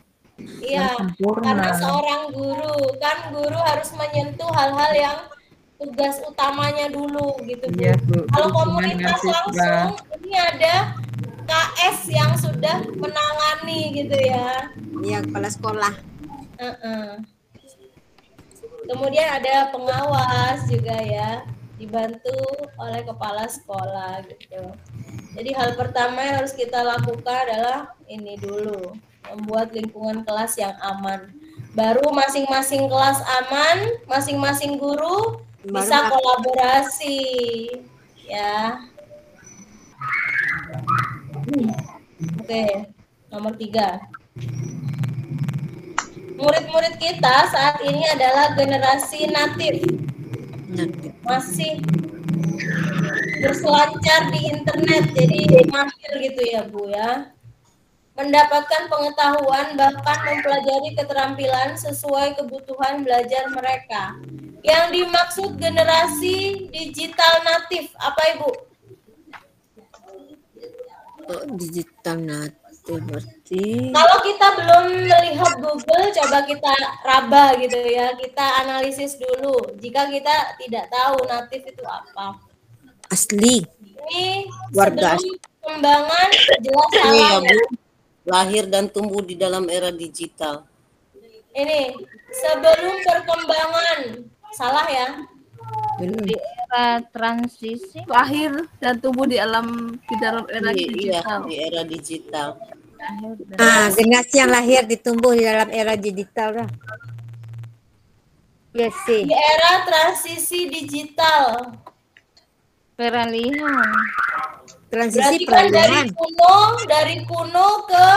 Iya, karena seorang guru kan guru harus menyentuh hal-hal yang tugas utamanya dulu gitu Bu. Iya, Bu. Kalau komunitas langsung ini ada KS yang sudah menangani gitu ya. Iya, kepala sekolah. Kemudian ada pengawas juga ya, dibantu oleh kepala sekolah gitu. Jadi hal pertama yang harus kita lakukan adalah ini dulu, membuat lingkungan kelas yang aman. Baru masing-masing kelas aman, masing-masing guru bisa kolaborasi ya. Oke, nomor 3. Murid-murid kita saat ini adalah generasi natif. Masih berselancar di internet, jadi mahir gitu ya Bu ya. Mendapatkan pengetahuan bahkan mempelajari keterampilan sesuai kebutuhan belajar mereka. Yang dimaksud generasi digital natif apa Ibu? Digital natif berarti. Kalau kita belum melihat Google, coba kita raba gitu ya. Kita analisis dulu. Jika kita tidak tahu natif itu apa. Asli. Ini warga sebelum perkembangan jelas Iya, salah Bu. Lahir dan tumbuh di dalam era digital. Ini sebelum perkembangan, salah ya? Di era transisi Lahir dan tumbuh di dalam era Iya, digital. di era digital. Generasi yang lahir ditumbuh di dalam era digital dah. Yes, sih. Di era transisi digital. peralihan. Transisi Berarti kan peralihan. dari kuno ke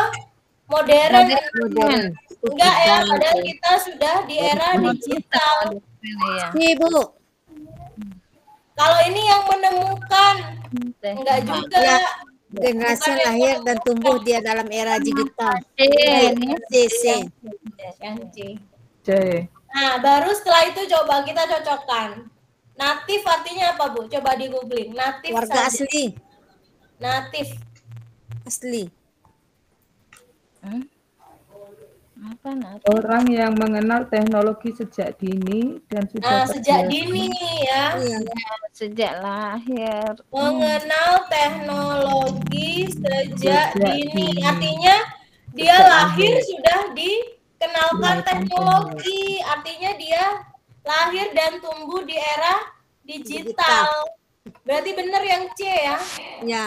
modern. Modern. Enggak ya, padahal kita sudah di era digital. Iya. Ibu. Kalau ini yang menemukan, enggak juga. Ya, generasi yang lahir dan tumbuh dia dalam era digital. C. Yang C. C. Nah, baru setelah itu coba kita cocokkan. Natif artinya apa, Bu? Coba di googling. Natif Warga saja. asli. Natif. Asli. Apa natif? Orang yang mengenal teknologi sejak dini dan sudah Sejak terbiasa. dini ya. Sejak lahir. Mengenal teknologi sejak Sejak dini. dini. Artinya dia Sejak lahir lahir. sudah dikenalkan teknologi. Artinya dia lahir dan tumbuh di era digital. Berarti benar yang C ya? Ya.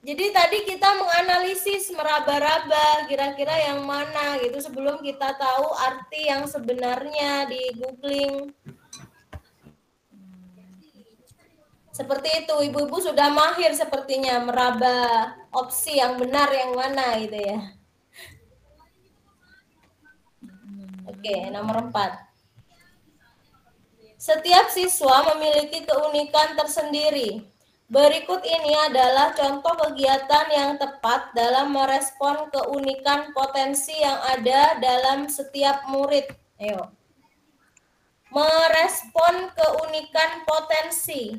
Jadi tadi kita menganalisis, meraba-raba kira-kira yang mana gitu sebelum kita tahu arti yang sebenarnya di googling. Seperti itu, ibu-ibu sudah mahir sepertinya meraba opsi yang benar yang mana gitu ya. Oke, nomor 4. Setiap siswa memiliki keunikan tersendiri. Berikut ini adalah contoh kegiatan yang tepat dalam merespon keunikan potensi yang ada dalam setiap murid. Ayo. Merespon keunikan potensi.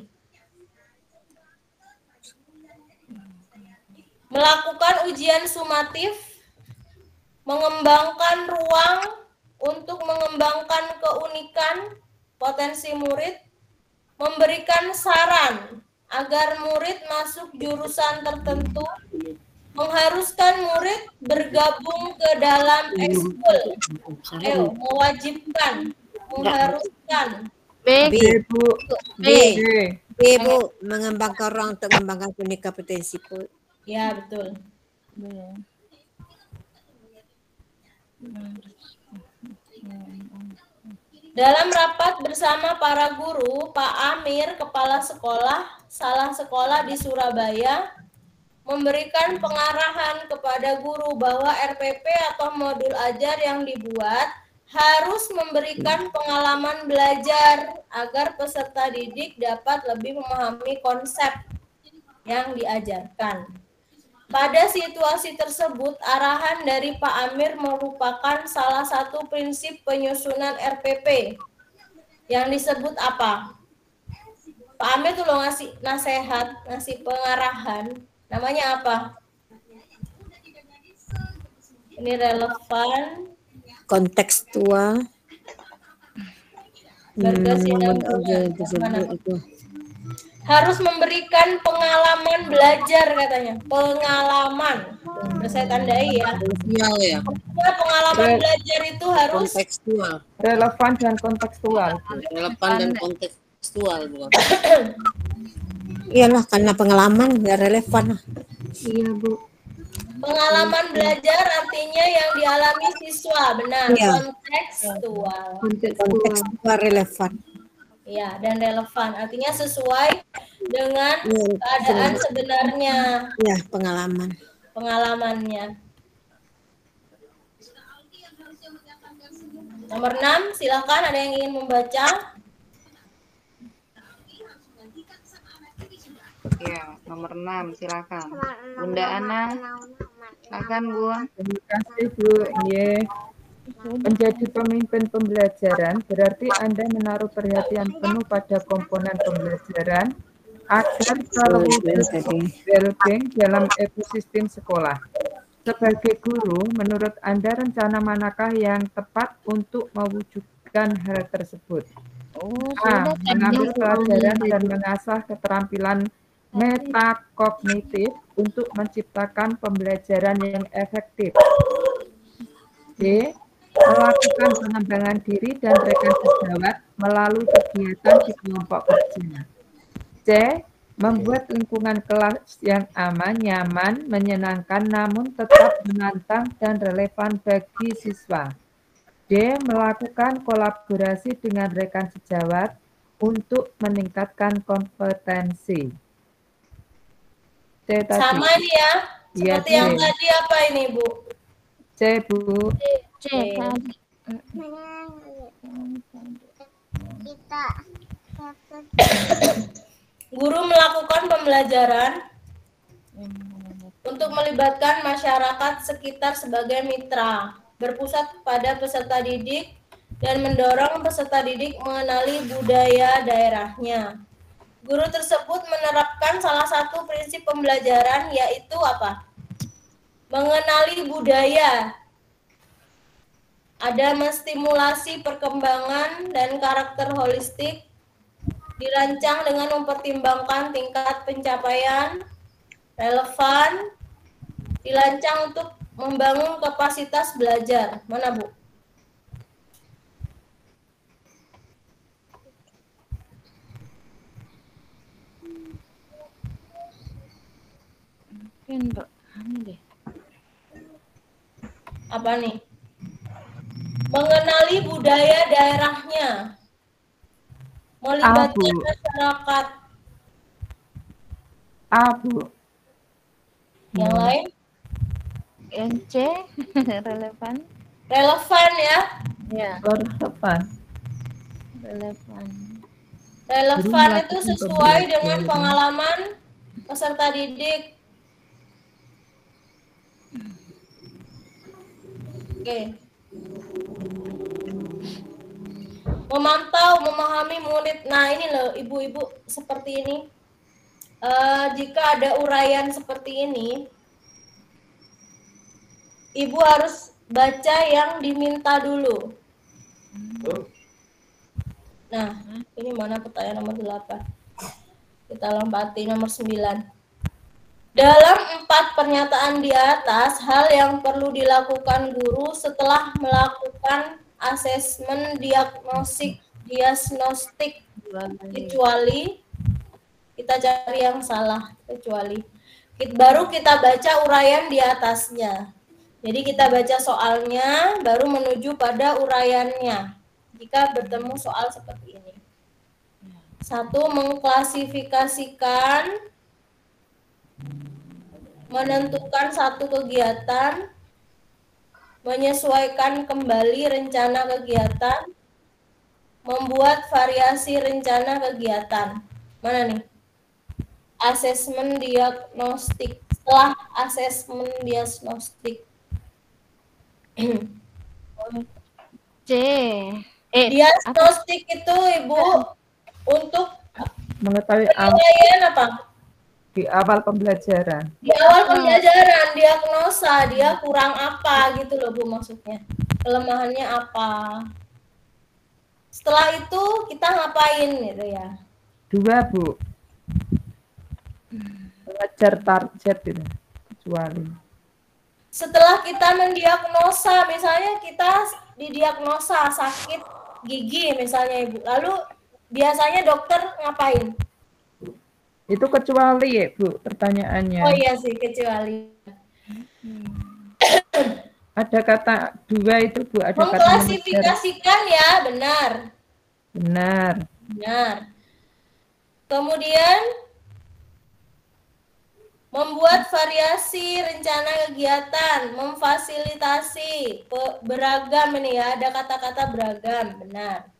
Melakukan ujian sumatif, mengembangkan ruang untuk mengembangkan keunikan potensi murid, memberikan saran agar murid masuk jurusan tertentu, mengharuskan murid bergabung ke dalam ekskul. Ayo, mewajibkan, mengharuskan. B. Bu. B. C. B, Bu. Mengembangkan ruang untuk mengembangkan keunikan potensi. Ya, betul. Dalam rapat bersama para guru, Pak Amir, kepala sekolah, salah sekolah di Surabaya, memberikan pengarahan kepada guru bahwa RPP atau modul ajar yang dibuat harus memberikan pengalaman belajar agar peserta didik dapat lebih memahami konsep yang diajarkan. Pada situasi tersebut, arahan dari Pak Amir merupakan salah satu prinsip penyusunan RPP yang disebut apa? Pak Amir tuh lo ngasih nasihat, ngasih pengarahan, namanya apa? Ini relevan, kontekstual, berkesinambungan. Harus memberikan pengalaman belajar katanya. Pengalaman. Udah saya tandai ya. Ya. Pengalaman belajar itu harus kontekstual. Relevan dan kontekstual. Relevan dan kontekstual, bukan? Iyalah, karena pengalaman ya relevan. Iya, Bu. pengalaman belajar artinya yang dialami siswa, benar. Iya. Kontekstual. Kontekstual relevan. Ya, dan relevan. Artinya sesuai dengan keadaan sebenarnya. Ya, pengalaman. Pengalamannya. Nomor 6, silakan ada yang ingin membaca. Ya, nomor 6, silakan. Bunda Ana, silakan Bu. Terima kasih Bu. Ye. Menjadi pemimpin pembelajaran berarti Anda menaruh perhatian penuh pada komponen pembelajaran agar selalu well-being dalam ekosistem sekolah. Sebagai guru, menurut Anda rencana manakah yang tepat untuk mewujudkan hal tersebut? A. Mengambil pelajaran dan mengasah keterampilan metakognitif untuk menciptakan pembelajaran yang efektif. D. Melakukan pengembangan diri dan rekan sejawat melalui kegiatan di kelompok kerja. C. Membuat lingkungan kelas yang aman, nyaman, menyenangkan, namun tetap menantang dan relevan bagi siswa. D. Melakukan kolaborasi dengan rekan sejawat untuk meningkatkan kompetensi. C tadi. Sama nih ya, Iya, seperti C. yang tadi apa ini Bu? C, Bu. C tadi. Guru melakukan pembelajaran untuk melibatkan masyarakat sekitar sebagai mitra, berpusat pada peserta didik dan mendorong peserta didik mengenali budaya daerahnya. Guru tersebut menerapkan salah satu prinsip pembelajaran, yaitu apa? Mengenali budaya. Ada menstimulasi perkembangan dan karakter holistik, dirancang dengan mempertimbangkan tingkat pencapaian, relevan, dirancang untuk membangun kapasitas belajar. Mana, Bu? Apa nih? Mengenali budaya daerahnya, melibatkan masyarakat. Bu. Yang lain? Yang C relevan. Relevan ya? Ya. Relevan. Relevan. Relevan itu sesuai dengan pengalaman peserta didik. Oke. Memantau, memahami murid. Nah ini loh ibu-ibu seperti ini. Jika ada uraian seperti ini, ibu harus baca yang diminta dulu. Nah, ini mana pertanyaan nomor 8? Kita lompati nomor 9. Dalam 4 pernyataan di atas, hal yang perlu dilakukan guru setelah melakukan asesmen diagnostik, kecuali kita cari yang salah, kecuali baru kita baca uraian di atasnya. Jadi kita baca soalnya, baru menuju pada uraiannya jika bertemu soal seperti ini. 1. Mengklasifikasikan, menentukan satu kegiatan, menyesuaikan kembali rencana kegiatan, membuat variasi rencana kegiatan. Mana nih? Asesmen diagnostik. Setelah asesmen diagnostik. C. Diagnostik itu Ibu untuk mengetahui penilaian apa? Di awal pembelajaran. Di awal pembelajaran, diagnosa, dia kurang apa gitu loh Bu maksudnya. Kelemahannya apa. Setelah itu kita ngapain gitu ya. 2, Bu. Mengejar target gitu. Kecuali. Setelah kita mendiagnosa, misalnya kita didiagnosa sakit gigi misalnya Ibu. Lalu biasanya dokter ngapain? Itu kecuali ya, Bu, pertanyaannya. Oh iya sih, kecuali. Ada kata 2 itu, Bu, ada kata mengklasifikasikan ya, benar. Benar. Benar. Kemudian membuat variasi rencana kegiatan, memfasilitasi beragam ini ya, ada kata-kata beragam, benar.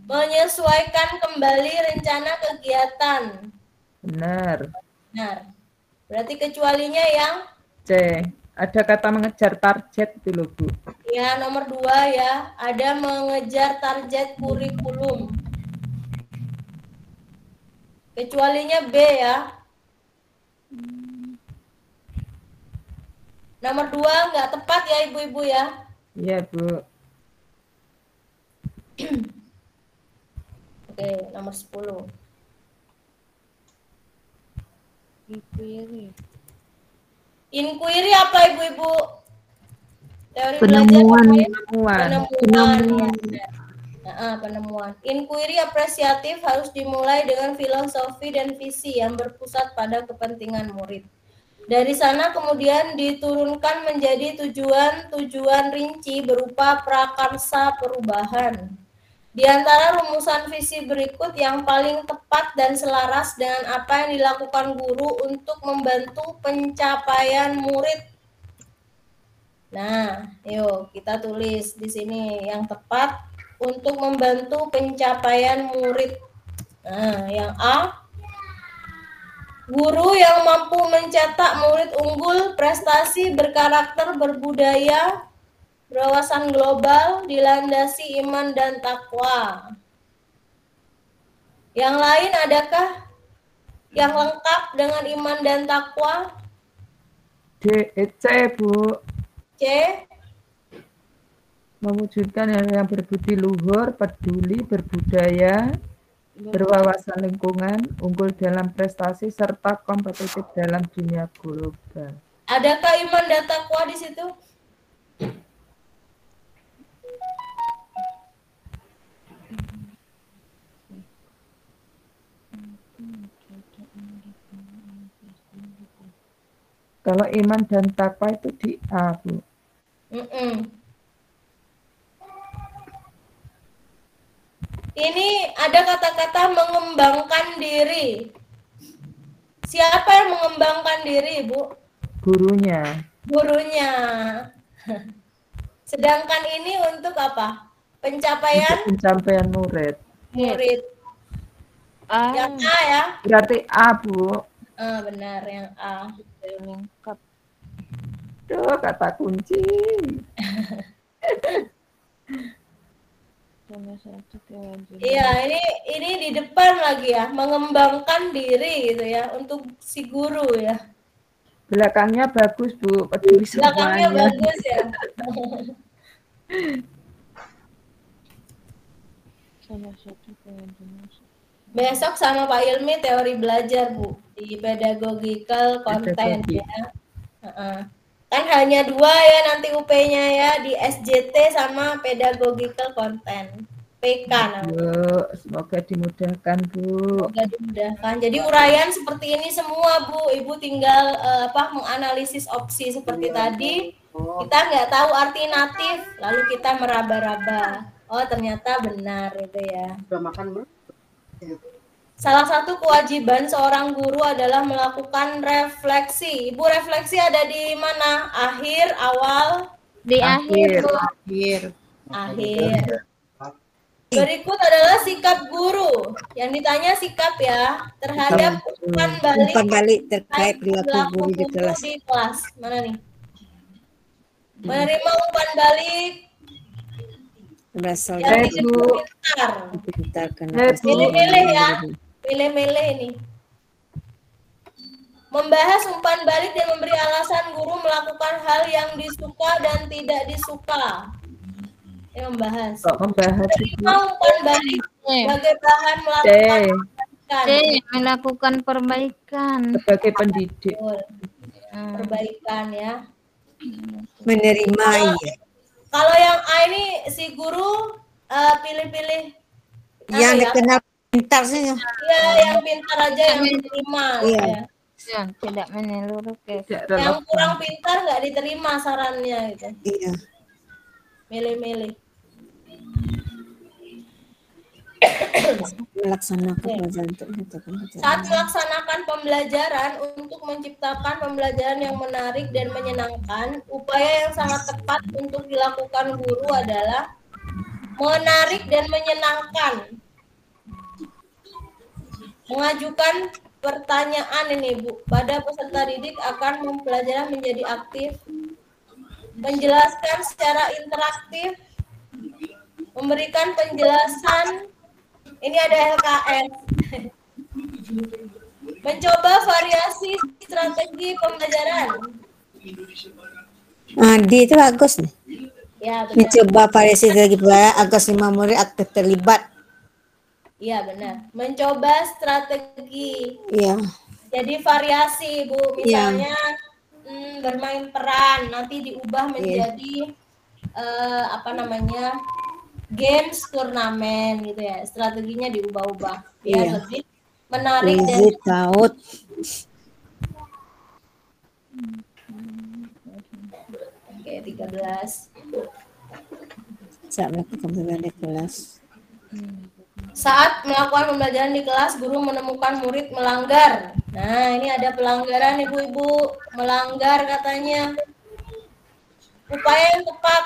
Menyesuaikan kembali rencana kegiatan. Benar. Benar. Berarti kecualinya yang C. Ada kata mengejar target itu loh, Bu. ya nomor 2 ya, ada mengejar target kurikulum. Kecualinya B ya. Nomor 2 nggak tepat ya ibu-ibu ya. Iya, Bu. Oke, nomor 10. Inquiry. Inquiry apa ibu-ibu? Teori Penemuan. belajar penemuan. Penemuan. Inquiry apresiatif harus dimulai dengan filosofi dan visi yang berpusat pada kepentingan murid. Dari sana kemudian diturunkan menjadi tujuan-tujuan rinci berupa prakarsa perubahan. Di antara rumusan visi berikut yang paling tepat dan selaras dengan apa yang dilakukan guru untuk membantu pencapaian murid. Nah, yuk kita tulis di sini yang tepat untuk membantu pencapaian murid. Nah, yang A, guru yang mampu mencetak murid unggul, prestasi, berkarakter, berbudaya, berwawasan global, dilandasi iman dan takwa. Yang lain adakah yang lengkap dengan iman dan takwa? C, Bu. C, Mewujudkan yang berbudi luhur, peduli, berbudaya, berwawasan lingkungan, unggul dalam prestasi, serta kompetitif dalam dunia global. Adakah iman dan takwa di situ? Kalau iman dan takwa itu di A, Bu. Ini ada kata-kata mengembangkan diri. Siapa yang mengembangkan diri, Bu? Gurunya. Gurunya. Sedangkan ini untuk apa? Pencapaian? Untuk pencapaian murid. Murid. Yang A ya? Berarti A, Bu. Benar, yang A. Tuh, kata kunci. Iya, ini di depan lagi ya, mengembangkan diri gitu ya untuk si guru ya. Belakangnya bagus, Bu. Peduli Belakangnya semuanya. bagus ya. Besok sama Pak Ilmi teori belajar, Bu, di pedagogical content ya. Kan hanya 2 ya nanti UP-nya ya, di SJT sama pedagogical content. PK namanya. Yuk, semoga dimudahkan, Bu. Semoga dimudahkan. Jadi uraian seperti ini semua, Bu. Ibu tinggal menganalisis opsi seperti tadi. Kita nggak tahu arti natif, lalu kita meraba-raba. Oh, ternyata benar itu ya. Udah makan, Bu? Salah satu kewajiban seorang guru adalah melakukan refleksi. Ibu, refleksi ada di mana? Akhir, awal? Di akhir, Bu. Akhir. Berikut adalah sikap guru. Yang ditanya sikap ya terhadap umpan balik terkait perilaku guru di kelas. Mana nih? Menerima umpan balik Berasal yang dari pintar. Kenapa? Milih-milih ya. Milih-milih ini. Membahas umpan balik dan memberi alasan guru melakukan hal yang disuka dan tidak disuka. Membahas. Menerima umpan balik sebagai bahan melakukan perbaikan. Melakukan perbaikan. Sebagai pendidik. Perbaikan ya. Menerima iya. Kalau yang A ini si guru pilih-pilih. Yang dikenal pintar saja. Iya, yang pintar aja yang diterima. Iya. Ya. Tidak menyeluruh ke. Yang kurang pintar nggak diterima sarannya gitu. Iya. Milih-milih. Saat melaksanakan pembelajaran untuk menciptakan pembelajaran yang menarik dan menyenangkan, upaya yang sangat tepat untuk dilakukan guru adalah menarik dan menyenangkan. Mengajukan pertanyaan ini, Bu, pada peserta didik akan mempelajari menjadi aktif, menjelaskan secara interaktif, memberikan penjelasan, ini ada LKS, mencoba variasi strategi pembelajaran. D itu bagus nih. Ya, benar. Mencoba variasi strategi pembelajaran agar semua murid aktif terlibat. Iya, benar. Mencoba strategi. Iya. Jadi variasi, Bu. Misalnya bermain peran, nanti diubah menjadi apa namanya, games turnamen gitu ya, strateginya diubah-ubah biar Iya. lebih menarik dan Easy out. oke 13. Saat melakukan pembelajaran di kelas. Saat melakukan pembelajaran di kelas, guru menemukan murid melanggar. Nah, ini ada pelanggaran ibu-ibu, melanggar katanya. Upaya yang tepat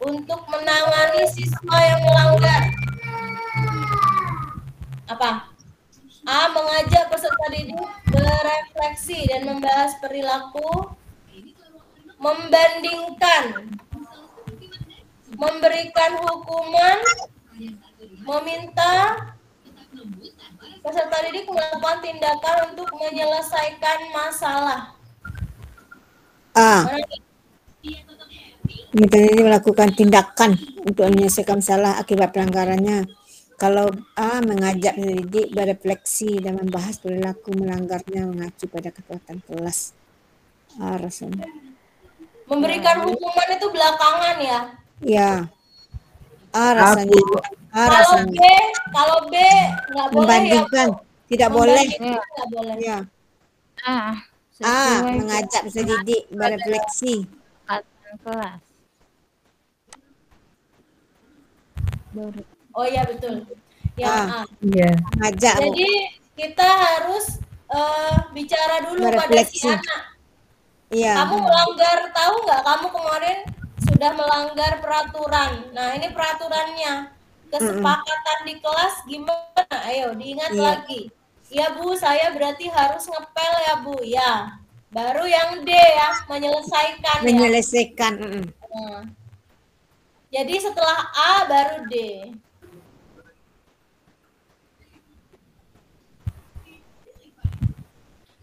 untuk menangani siswa yang melanggar. Apa? A. Mengajak peserta didik berefleksi dan membahas perilaku. Membandingkan. Memberikan hukuman. Meminta peserta didik melakukan tindakan untuk menyelesaikan masalah. A. Mana nih? Minta ini melakukan tindakan untuk menyelesaikan masalah akibat pelanggarannya. Kalau A. Mengajak pendidik berefleksi dan membahas perilaku melanggarnya mengacu pada kekuatan kelas. A rasanya. Memberikan hukuman itu belakangan ya. Ya. A rasanya. A rasanya. Kalau B nggak boleh Membandingkan. ya, Bu. Tidak boleh. Membandingkan nggak boleh. Ya. A. A. Mengajak peserta didik berefleksi. Kelas. Oh iya betul. Yang A. Iya. Mengajak. Jadi kita harus bicara dulu pada si Berefleksi. anak. Iya. Kamu melanggar, tahu nggak? Kamu kemarin sudah melanggar peraturan. Nah ini peraturannya. Kesepakatan di kelas gimana? Ayo diingat Iya. lagi. Ya Bu, saya berarti harus ngepel ya Bu. Ya. Baru yang D ya, menyelesaikan ya. Menyelesaikan. Nah, jadi setelah A baru D.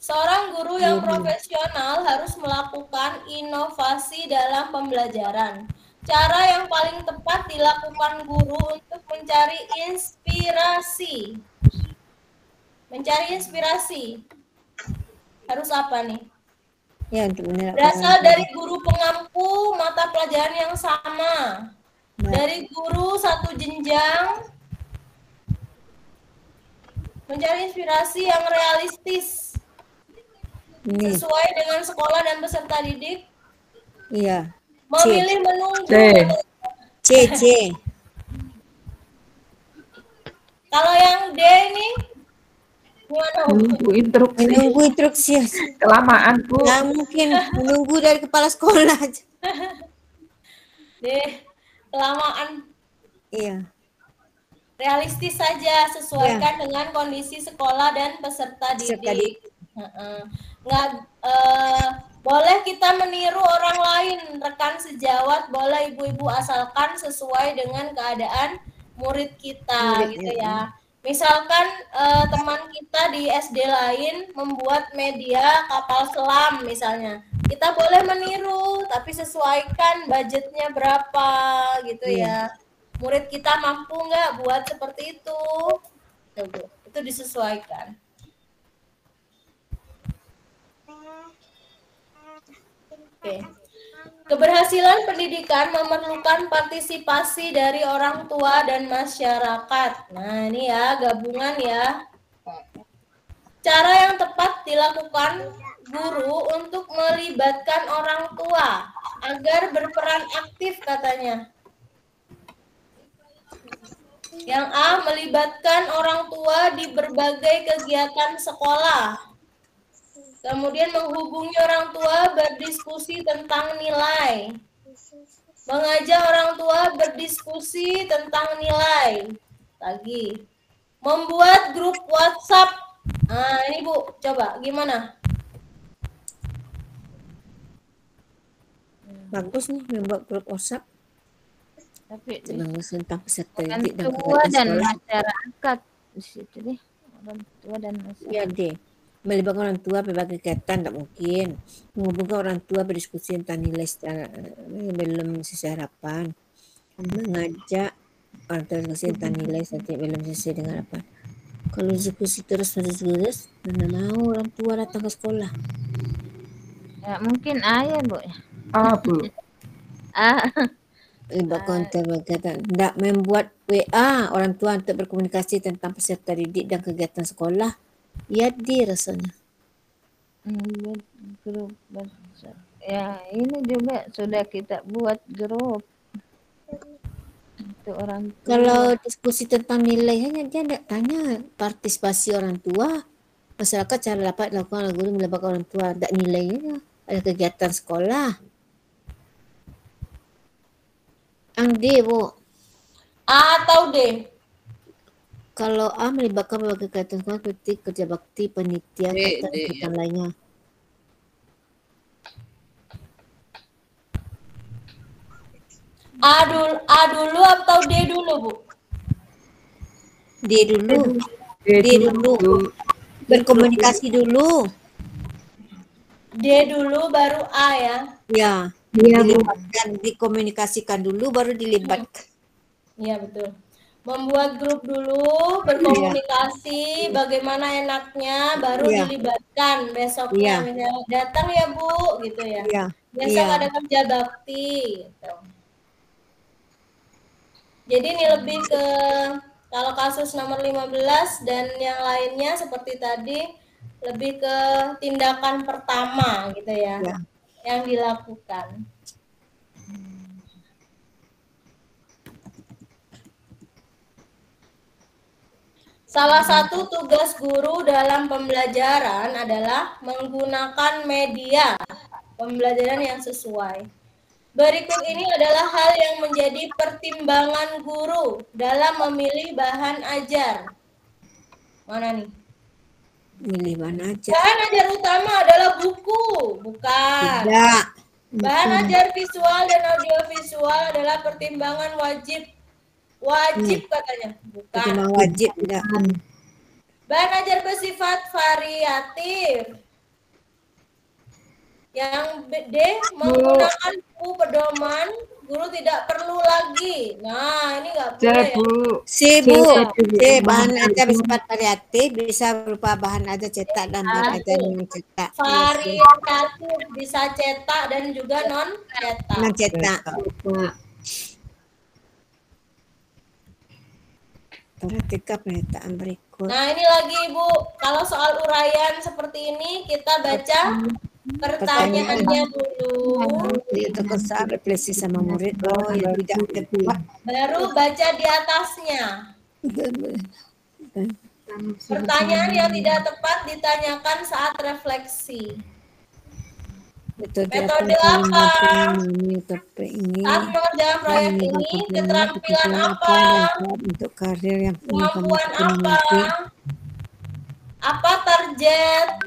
Seorang guru yang profesional harus melakukan inovasi dalam pembelajaran. Cara yang paling tepat dilakukan guru untuk mencari inspirasi. Mencari inspirasi. Harus apa nih? Ya, untuk Berasal dari guru pengampu mata pelajaran yang sama. Dari guru satu jenjang. Mencari inspirasi yang realistis. Sesuai dengan sekolah dan peserta didik. Iya. Memilih menunggu. C. Kalau yang D ini gimana? Menunggu instruksi. Menunggu instruksi. Kelamaan, Bu. Nggak mungkin menunggu dari kepala sekolah aja. D. Kelamaan. Iya. Realistis saja, sesuaikan dengan kondisi sekolah dan peserta didik. Nggak boleh kita meniru orang lain, rekan sejawat, boleh ibu-ibu, asalkan sesuai dengan keadaan murid kita gitu ya. Misalkan teman kita di SD lain membuat media kapal selam misalnya, kita boleh meniru tapi sesuaikan budgetnya berapa gitu ya. Murid kita mampu nggak buat seperti itu? Itu disesuaikan. Oke. Keberhasilan pendidikan memerlukan partisipasi dari orang tua dan masyarakat. Nah, ini ya gabungan ya. Cara yang tepat dilakukan guru untuk melibatkan orang tua agar berperan aktif katanya. Yang A, melibatkan orang tua di berbagai kegiatan sekolah. Kemudian menghubungi orang tua berdiskusi tentang nilai. Mengajak orang tua berdiskusi tentang nilai. Lagi. Membuat grup WhatsApp. Nah, ini Bu, coba gimana? Bagus nih membuat grup WhatsApp. Tapi tentang peserta orang didik dan tua kegiatan dan sekolah. masyarakat di situ deh. Orang tua dan masyarakat. Ya deh. Melibatkan orang tua berbagai kegiatan tak mungkin. Menghubungkan orang tua berdiskusi tentang nilai secara belum sesuai harapan. Mengajak orang tua berdiskusi tentang nilai saja belum sesuai dengan harapan. Kalau diskusi terus mana mau orang tua datang ke sekolah. Ya mungkin ayah Bu. Ah, Bu. Ah. Libat konten berkaitan. Tidak membuat WA orang tua untuk berkomunikasi tentang peserta didik dan kegiatan sekolah. Yadi rasanya. Buat grup WhatsApp. Ya, ini juga sudah kita buat grup untuk orang tua. Kalau diskusi tentang nilai hanya dia tidak tanya partisipasi orang tua. Masyarakat cara dapat lakukan guru melibatkan orang tua. Tidak nilainya. Ada kegiatan sekolah. Ang D, Bu. A atau D? Kalau A melibatkan berbagai kegiatan sekolah seperti kerja bakti, panitia, D, dan D, kegiatan lainnya. A dulu atau D dulu, Bu? D dulu. D dulu. Berkomunikasi dulu. D dulu baru A ya? Ya. Iya, Bu. Dilibatkan, dikomunikasikan dulu baru dilibatkan. Iya, betul. Membuat grup dulu, berkomunikasi, bagaimana enaknya, baru Iya. dilibatkan Iya. besoknya. Misalnya, datang ya Bu, gitu ya. Iya. Besok Iya. ada kerja bakti. Gitu. Jadi ini lebih ke, kalau kasus nomor 15 dan yang lainnya seperti tadi, lebih ke tindakan pertama gitu ya, Ya. yang dilakukan. Salah satu tugas guru dalam pembelajaran adalah menggunakan media pembelajaran yang sesuai. Berikut ini adalah hal yang menjadi pertimbangan guru dalam memilih bahan ajar. Mana nih? Milih mana aja. Bahan ajar utama adalah buku, bukan. Tidak. Bahan ajar visual dan audiovisual adalah pertimbangan wajib. Wajib katanya, bukan. Pertimbangan wajib tidak. Bahan ajar bersifat variatif. Yang D, menggunakan buku pedoman, guru tidak perlu lagi. Nah, ini nggak boleh ya. C, Bu. C, bahan ajar bersifat variatif, bisa berupa bahan ajar cetak dan bahan ajar non cetak. Variatif, bisa cetak dan juga non cetak. Non cetak. Perhatikan pernyataan berikut. Nah, ini lagi Ibu, kalau soal uraian seperti ini kita baca pertanyaannya dulu. Itu kesal refleksi sama murid. Oh, ya tidak tepat. Baru baca di atasnya. Pertanyaan yang tidak tepat ditanyakan saat refleksi. Metode apa? Saat mengerjakan proyek ini, keterampilan apa? Untuk karir yang Kemampuan apa? Apa target?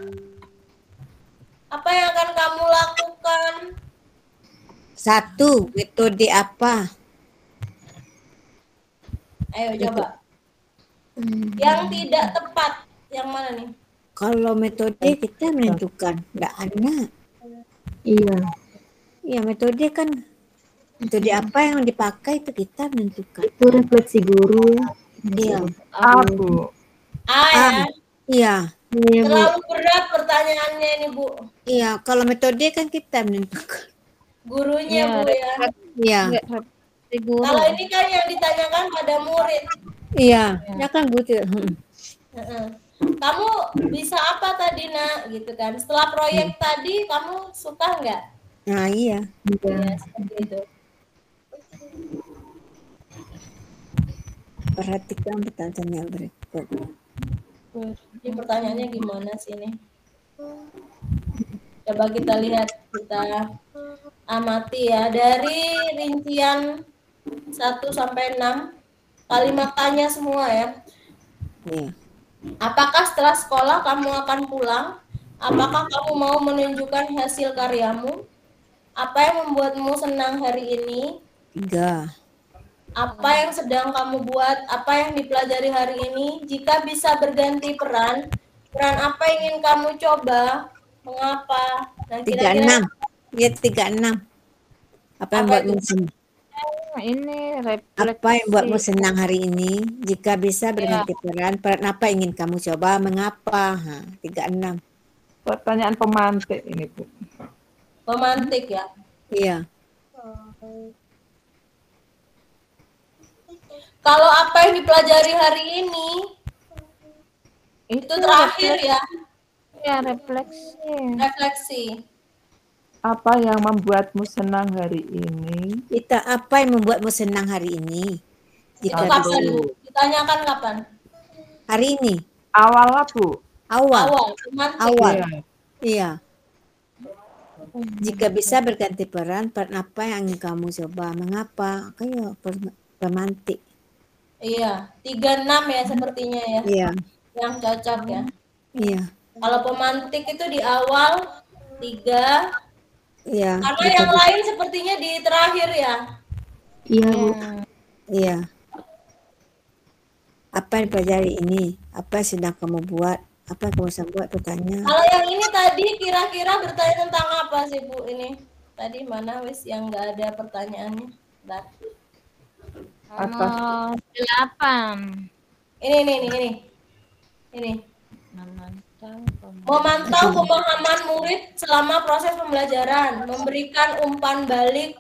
Apa yang akan kamu lakukan? 1. Metode apa? Ayo coba. Yang tidak tepat, yang mana nih? Kalau metode kita menentukan, tidak anak. Iya. Iya, metode kan metode apa yang dipakai itu kita menentukan. Itu refleksi guru ya. Iya. Aku. A ya. Iya. Terlalu berat pertanyaannya ini Bu. Iya, kalau metode kan kita menentukan. Gurunya Bu ya. Iya. Kalau ini kan yang ditanyakan pada murid. Iya, ya kan Bu. Kamu bisa apa tadi Nak? Gitu kan. Setelah proyek tadi kamu suka nggak? Nah, iya. Ya, seperti itu. Perhatikan pertanyaan berikut. Ini pertanyaannya gimana sih ini? Coba kita lihat, kita amati ya. Dari rincian 1 sampai 6, kalimat tanya semua ya. Iya. Apakah setelah sekolah kamu akan pulang? Apakah kamu mau menunjukkan hasil karyamu? Apa yang membuatmu senang hari ini? 3. Apa yang sedang kamu buat? Apa yang dipelajari hari ini? Jika bisa berganti peran, peran apa yang ingin kamu coba? Mengapa? Nah, 36. Ya, 36. Apa yang buatmu senang? Ini Apa yang buatmu senang hari ini? Jika bisa berganti peran apa ingin kamu coba? Mengapa? 36. Pertanyaan pemantik ini Bu. Pemantik ya? Iya. yang dipelajari hari ini. Itu terakhir ya. Ya, refleksi. Refleksi. Apa yang membuatmu senang hari ini? Kita apa yang membuatmu senang hari ini? Itu Jika kapan, Bu? Ditanyakan kapan? hari ini. Awalnya, Bu. Awal. Awal. Iya. Jika bisa berganti peran apa yang ingin kamu coba? Mengapa? Kayak pemantik. Iya, 36 ya sepertinya ya. Iya. Yang cocok ya. Iya. Kalau pemantik itu di awal 3. Iya. Karena yang lain sepertinya di terakhir ya. Iya, Bu. Iya. Apa yang pelajari ini? Apa yang sedang kamu buat? Apa yang kamu sedang buat? Bertanya. Kalau yang ini tadi kira-kira bertanya tentang apa sih Bu ini? Tadi mana wis yang nggak ada pertanyaannya? Bentar. Nomor 8. Ini. Memantau pemahaman murid selama proses pembelajaran, memberikan umpan balik,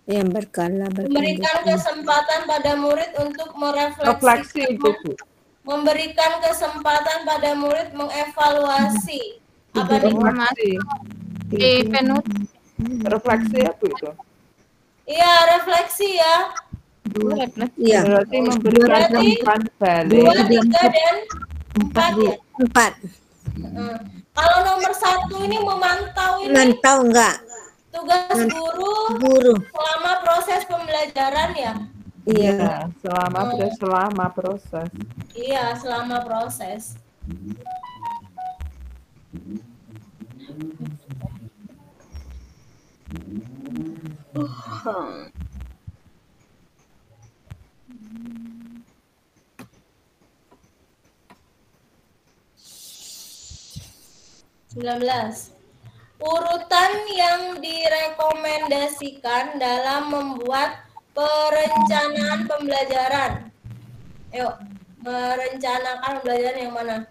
Yang berkala memberikan kesempatan pada murid untuk Refleksi merefleksikan, itu, Bu. memberikan kesempatan pada murid mengevaluasi. Apa nih? Refleksi. Di penut. Refleksi ya, Bu itu? Iya, refleksi ya. Iya. Berarti memberikan Berarti umpan 2, balik. 3, dan 4 ya. 4. Kalau nomor 1 ini memantau ini Mantau enggak? tugas guru selama proses pembelajaran ya. Iya. Selama proses. Iya, selama proses. Urutan yang direkomendasikan dalam membuat perencanaan pembelajaran. Ayo, merencanakan pembelajaran yang mana?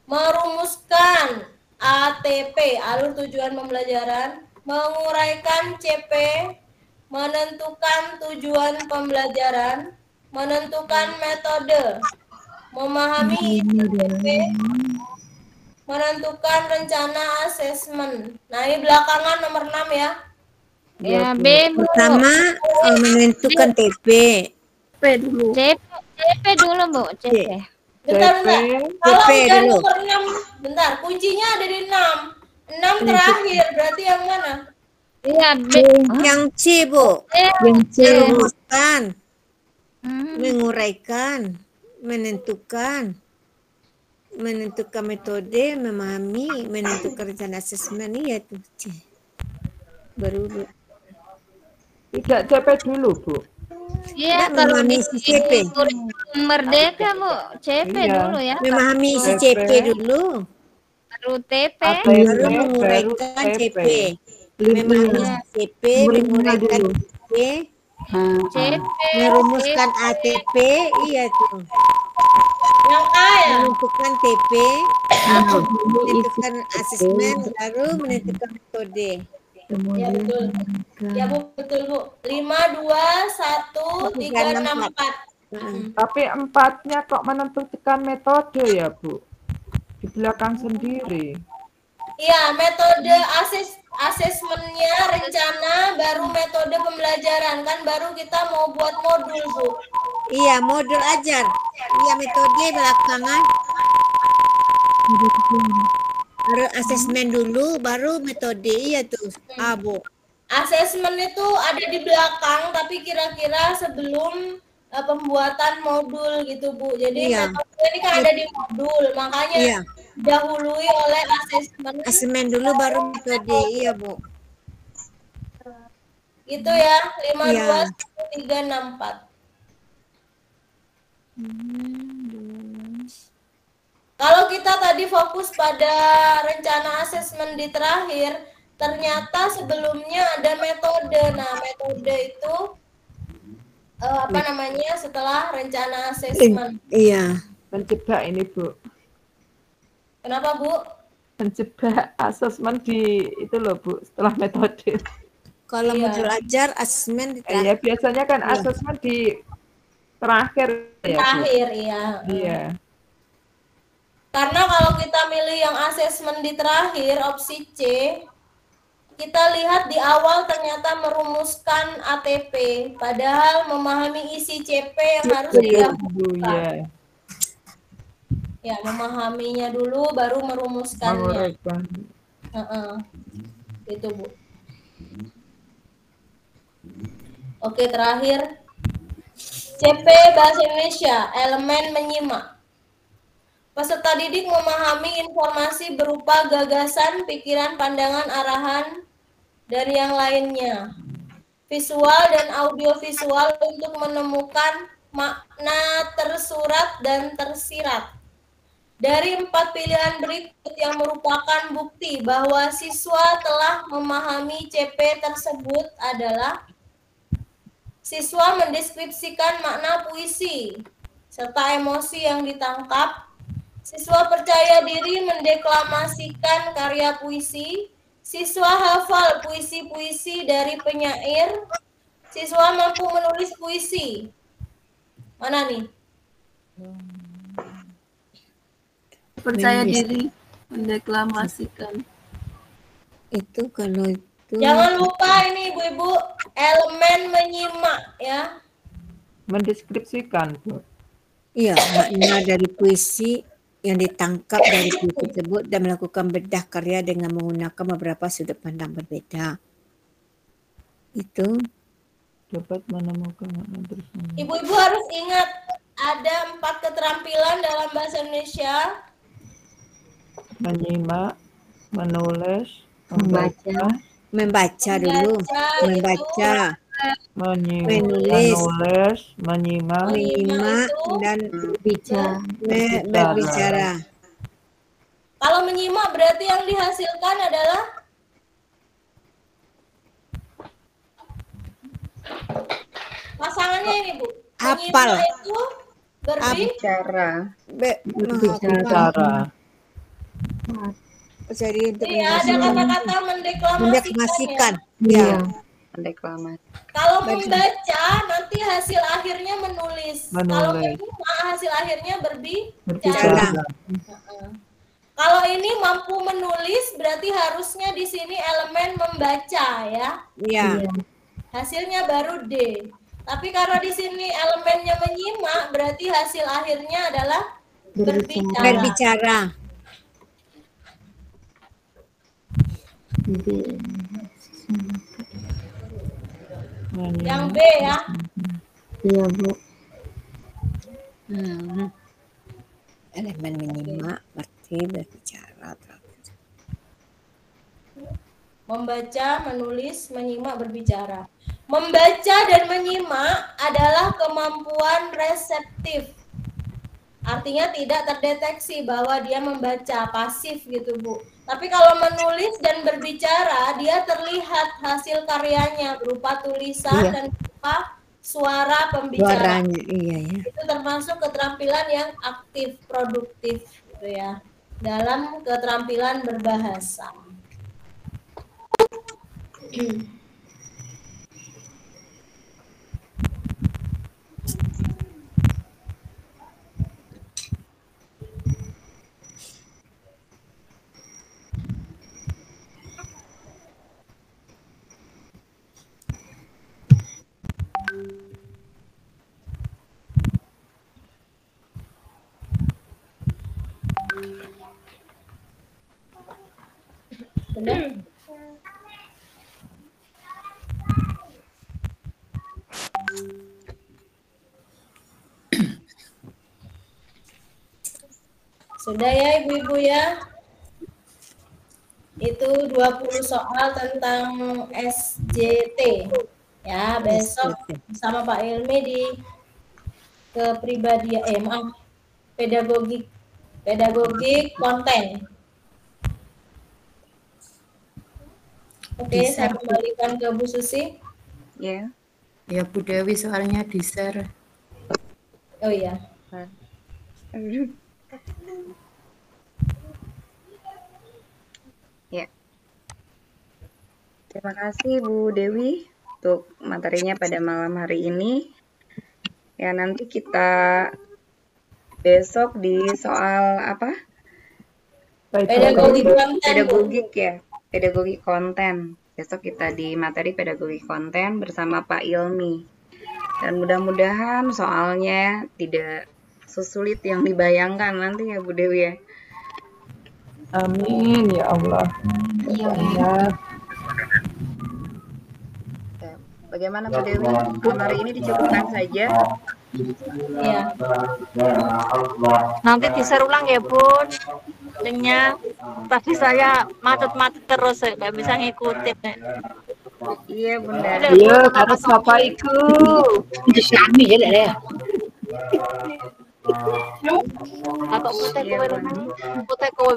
Merumuskan ATP, alur tujuan pembelajaran, menguraikan CP, menentukan tujuan pembelajaran, menentukan metode, memahami ATP, menentukan rencana asesmen. Nah, ini belakangan nomor 6 ya. Ya, B. Pertama menentukan TP. P dulu. CP dulu, Bu. CP. Bentar. Kalau CP udah dulu. nomor 6, bentar. Kuncinya ada di 6. 6 terakhir, berarti yang mana? Iya, B. Yang C, Bu. Yang C. Merumuskan, menguraikan, menentukan metode, memahami, menentukan rencana asesmen. Iya tuh C. Baru Bu. Tidak CP dulu, Bu. Iya, kalau di memahami isi CP. Merdeka, Bu. CP Iya. dulu ya. Memahami isi CP dulu. Baru TP. Baru menguraikan CP. Memahami isi CP, menguraikan CP. CP. Merumuskan ATP, iya tuh. Yang A ya? Menentukan TP, menentukan asesmen, baru menentukan metode. Ya betul. Ya Bu, betul Bu. 5, 2, 1, 3, 6, 4. Tapi 4-nya kok menentukan metode ya, Bu? Di belakang sendiri. Iya, metode asesmennya, rencana, baru metode pembelajaran. Kan baru kita mau buat modul, Bu. Iya, modul ajar. Iya, metode belakangan. Baru asesmen dulu, baru metode. Iya tuh, Bu. Asesmen itu ada di belakang, tapi kira-kira sebelum pembuatan modul gitu, Bu. Jadi Iya. metode ini kan ada di modul, makanya Iya. dahului oleh asesmen. Asesmen dulu, baru metode. Iya, Bu. Gitu ya, 5, Iya. 2, 1, 3, 6, 4. Kalau kita tadi fokus pada rencana asesmen di terakhir, ternyata sebelumnya ada metode. Nah, metode itu apa namanya setelah rencana asesmen. Iya. Menjebak ini, Bu. Kenapa, Bu? Menjebak asesmen di itu loh, Bu, setelah metode. Kalau Iya. modul ajar, asesmen di Ya biasanya kan Iya. asesmen di Terakhir ya, Bu? Terakhir, iya. Iya. Karena kalau kita milih yang asesmen di terakhir, opsi C, kita lihat di awal ternyata merumuskan ATP, padahal memahami isi CP yang harus dilakukan. Ya, memahaminya dulu, baru merumuskannya. Itu, Bu. Oke, terakhir. CP Bahasa Indonesia, elemen menyimak. Peserta didik memahami informasi berupa gagasan, pikiran, pandangan, arahan, dan yang lainnya. Visual dan audiovisual untuk menemukan makna tersurat dan tersirat. Dari 4 pilihan berikut yang merupakan bukti bahwa siswa telah memahami CP tersebut adalah: siswa mendeskripsikan makna puisi serta emosi yang ditangkap. Siswa percaya diri mendeklamasikan karya puisi. Siswa hafal puisi-puisi dari penyair. Siswa mampu menulis puisi. Mana nih? Percaya diri mendeklamasikan. Itu kalau itu. Jangan lupa ini Ibu-ibu, elemen menyimak ya. Mendeskripsikan, Bu. Iya, makna dari puisi yang ditangkap dari puisi tersebut dan melakukan bedah karya dengan menggunakan beberapa sudut pandang berbeda. Itu dapat menemukan makna terus. Ibu-ibu harus ingat ada 4 keterampilan dalam bahasa Indonesia: menyimak, menulis, membaca dulu, membaca, menulis, menyimak, dan berbicara. Kalau menyimak berarti yang dihasilkan adalah pasangannya ini, Bu. Hafal. Menyimak itu berbicara. Jadi iya, ada kata-kata mendeklamasikan. Ya. Mendeklamasi. Kalau membaca nanti hasil akhirnya menulis. Kalau menyimak hasil akhirnya berbicara. Kalau ini mampu menulis berarti harusnya di sini elemen membaca ya. Iya. Hasilnya baru D. Tapi karena di sini elemennya menyimak berarti hasil akhirnya adalah berbicara. Yang B ya. Iya, Bu. Elemen menyimak berarti berbicara. Membaca, menulis, menyimak, berbicara. Membaca dan menyimak adalah kemampuan reseptif. Artinya tidak terdeteksi bahwa dia membaca, pasif gitu, Bu. Tapi kalau menulis dan berbicara, dia terlihat hasil karyanya berupa tulisan dan berupa suara pembicara. Iya. Itu termasuk keterampilan yang aktif, produktif gitu ya. Dalam keterampilan berbahasa. Benar? Sudah ya Ibu-ibu ya. Itu 20 soal tentang SJT. Ya, besok bersama Pak Ilmi di kepribadian pedagogik konten. Oke, saya kembalikan ke Bu Susi. Ya. Ya, Bu Dewi soalnya di-share. Oh iya. Ya. Terima kasih Bu Dewi untuk materinya pada malam hari ini. Ya, nanti kita besok di soal apa? Pedagogi konten. Pedagogik ya, pedagogi konten. Besok kita di materi pedagogi konten bersama Pak Ilmi. Dan mudah-mudahan soalnya tidak sesulit yang dibayangkan nanti ya Bu Dewi ya. Amin ya Allah. Ya. Bagaimana Bu Dewi? Malam hari ini dicukupkan saja. Iya. Nanti diser ulang ya Bun. Linknya tadi saya macet-macet terus, saya nggak bisa ngikutin. Iya Bunda. Iya, kata siapa itu? Kami ya deh. Apa putih kowe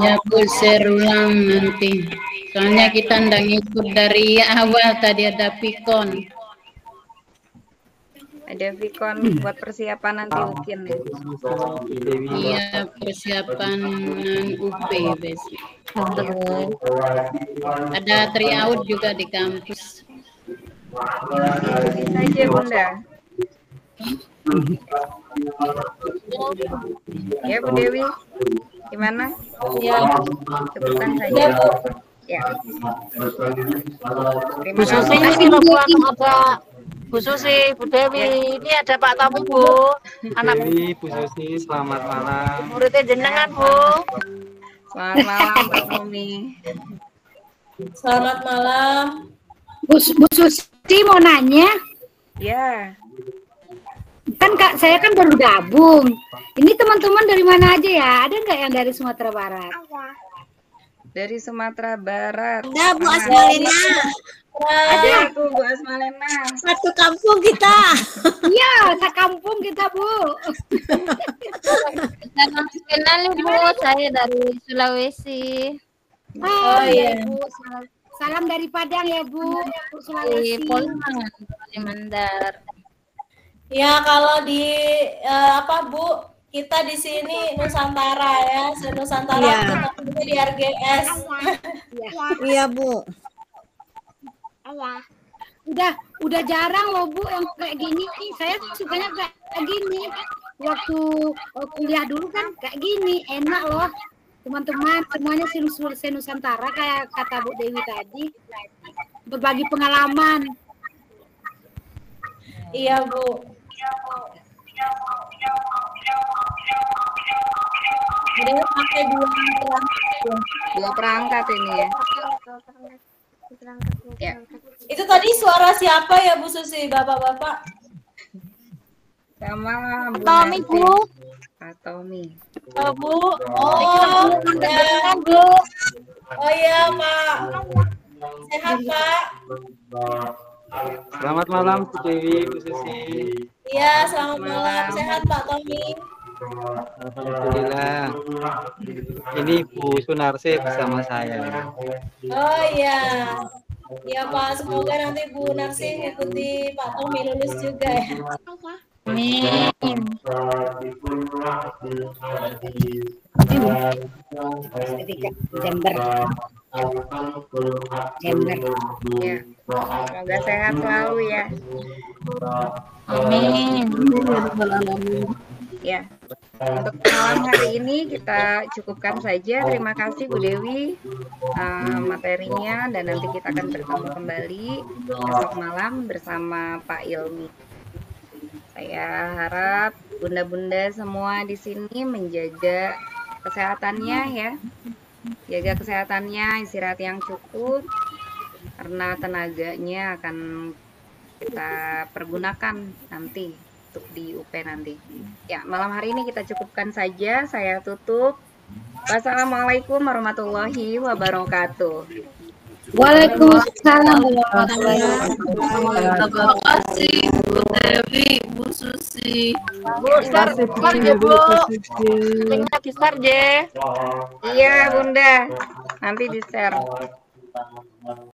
Ya Bu, share ulang nanti. Soalnya kita ndak ngikut dari awal, tadi ada pikon. Ada Vicon buat persiapan nanti UKIN. Iya, persiapan UP besok. Ada tryout juga di kampus. Ikuti saja Bunda. Ya Bu Dewi, gimana? Ya. Cukupkan saja. Ya. Bu Susi ini ada Bu Susi, Bu Dewi, ini ada Pak Tommy Bu, anak Bu Susi, selamat malam. muridnya jenengan Bu. Selamat malam Pak Tommy. Selamat malam. Bu Susi mau nanya. Ya. Kan Kak, saya kan baru gabung. Ini teman-teman dari mana aja ya? Ada nggak yang dari Sumatera Barat? Dari Sumatera Barat. Ada Bu Asmalena. Ada tuh Bu Asmalena. Satu kampung kita. Iya, sekampung kita Bu. Salam kenal Bu, saya dari Sulawesi. Oh iya. Bu. Salam dari Padang ya Bu. Di Sulawesi. Mandar. Ya, kalau di apa Bu, kita di sini Nusantara ya, Nusantara Iya. kita di RGS. Iya Bu. Udah jarang loh Bu yang kayak gini. Saya sukanya kayak gini. Waktu kuliah dulu kan kayak gini, enak loh. Teman-teman semuanya Nusantara kayak kata Bu Dewi tadi. Berbagi pengalaman. Iya Bu. Jadi pakai Dua perangkat ini ya. Ya. Itu tadi suara siapa ya Bu Susi, Bapak-bapak? Sama Bu Tommy Nancy. Bu. Pak Tommy. Bu. Oh, ya. Bu. Oh iya Pak. Sehat Pak. Selamat malam Bu Dewi, Bu Susi. Iya, selamat malam. Sehat Pak Tommy. Alhamdulillah. Ini Bu Sunarsi bersama saya. Oh iya. Ya Pak, semoga nanti Bu Narsi mengikuti Pak Tommy lulus juga ya. Amin. Desember. Ya. Semoga sehat selalu ya. Amin. Ya. Untuk malam hari ini kita cukupkan saja. Terima kasih Bu Dewi materinya, dan nanti kita akan bertemu kembali besok malam bersama Pak Ilmi. Saya harap bunda-bunda semua di sini menjaga kesehatannya ya. Jaga kesehatannya, istirahat yang cukup, karena tenaganya akan kita pergunakan nanti untuk di UP nanti. Ya, malam hari ini kita cukupkan saja. Saya tutup. Wassalamualaikum warahmatullahi wabarakatuh. Waalaikumsalam. Terima kasih Bu Dewi, Bu Susi. Bu, start ya Bu. Linknya di start je. Iya Bunda, nanti di share.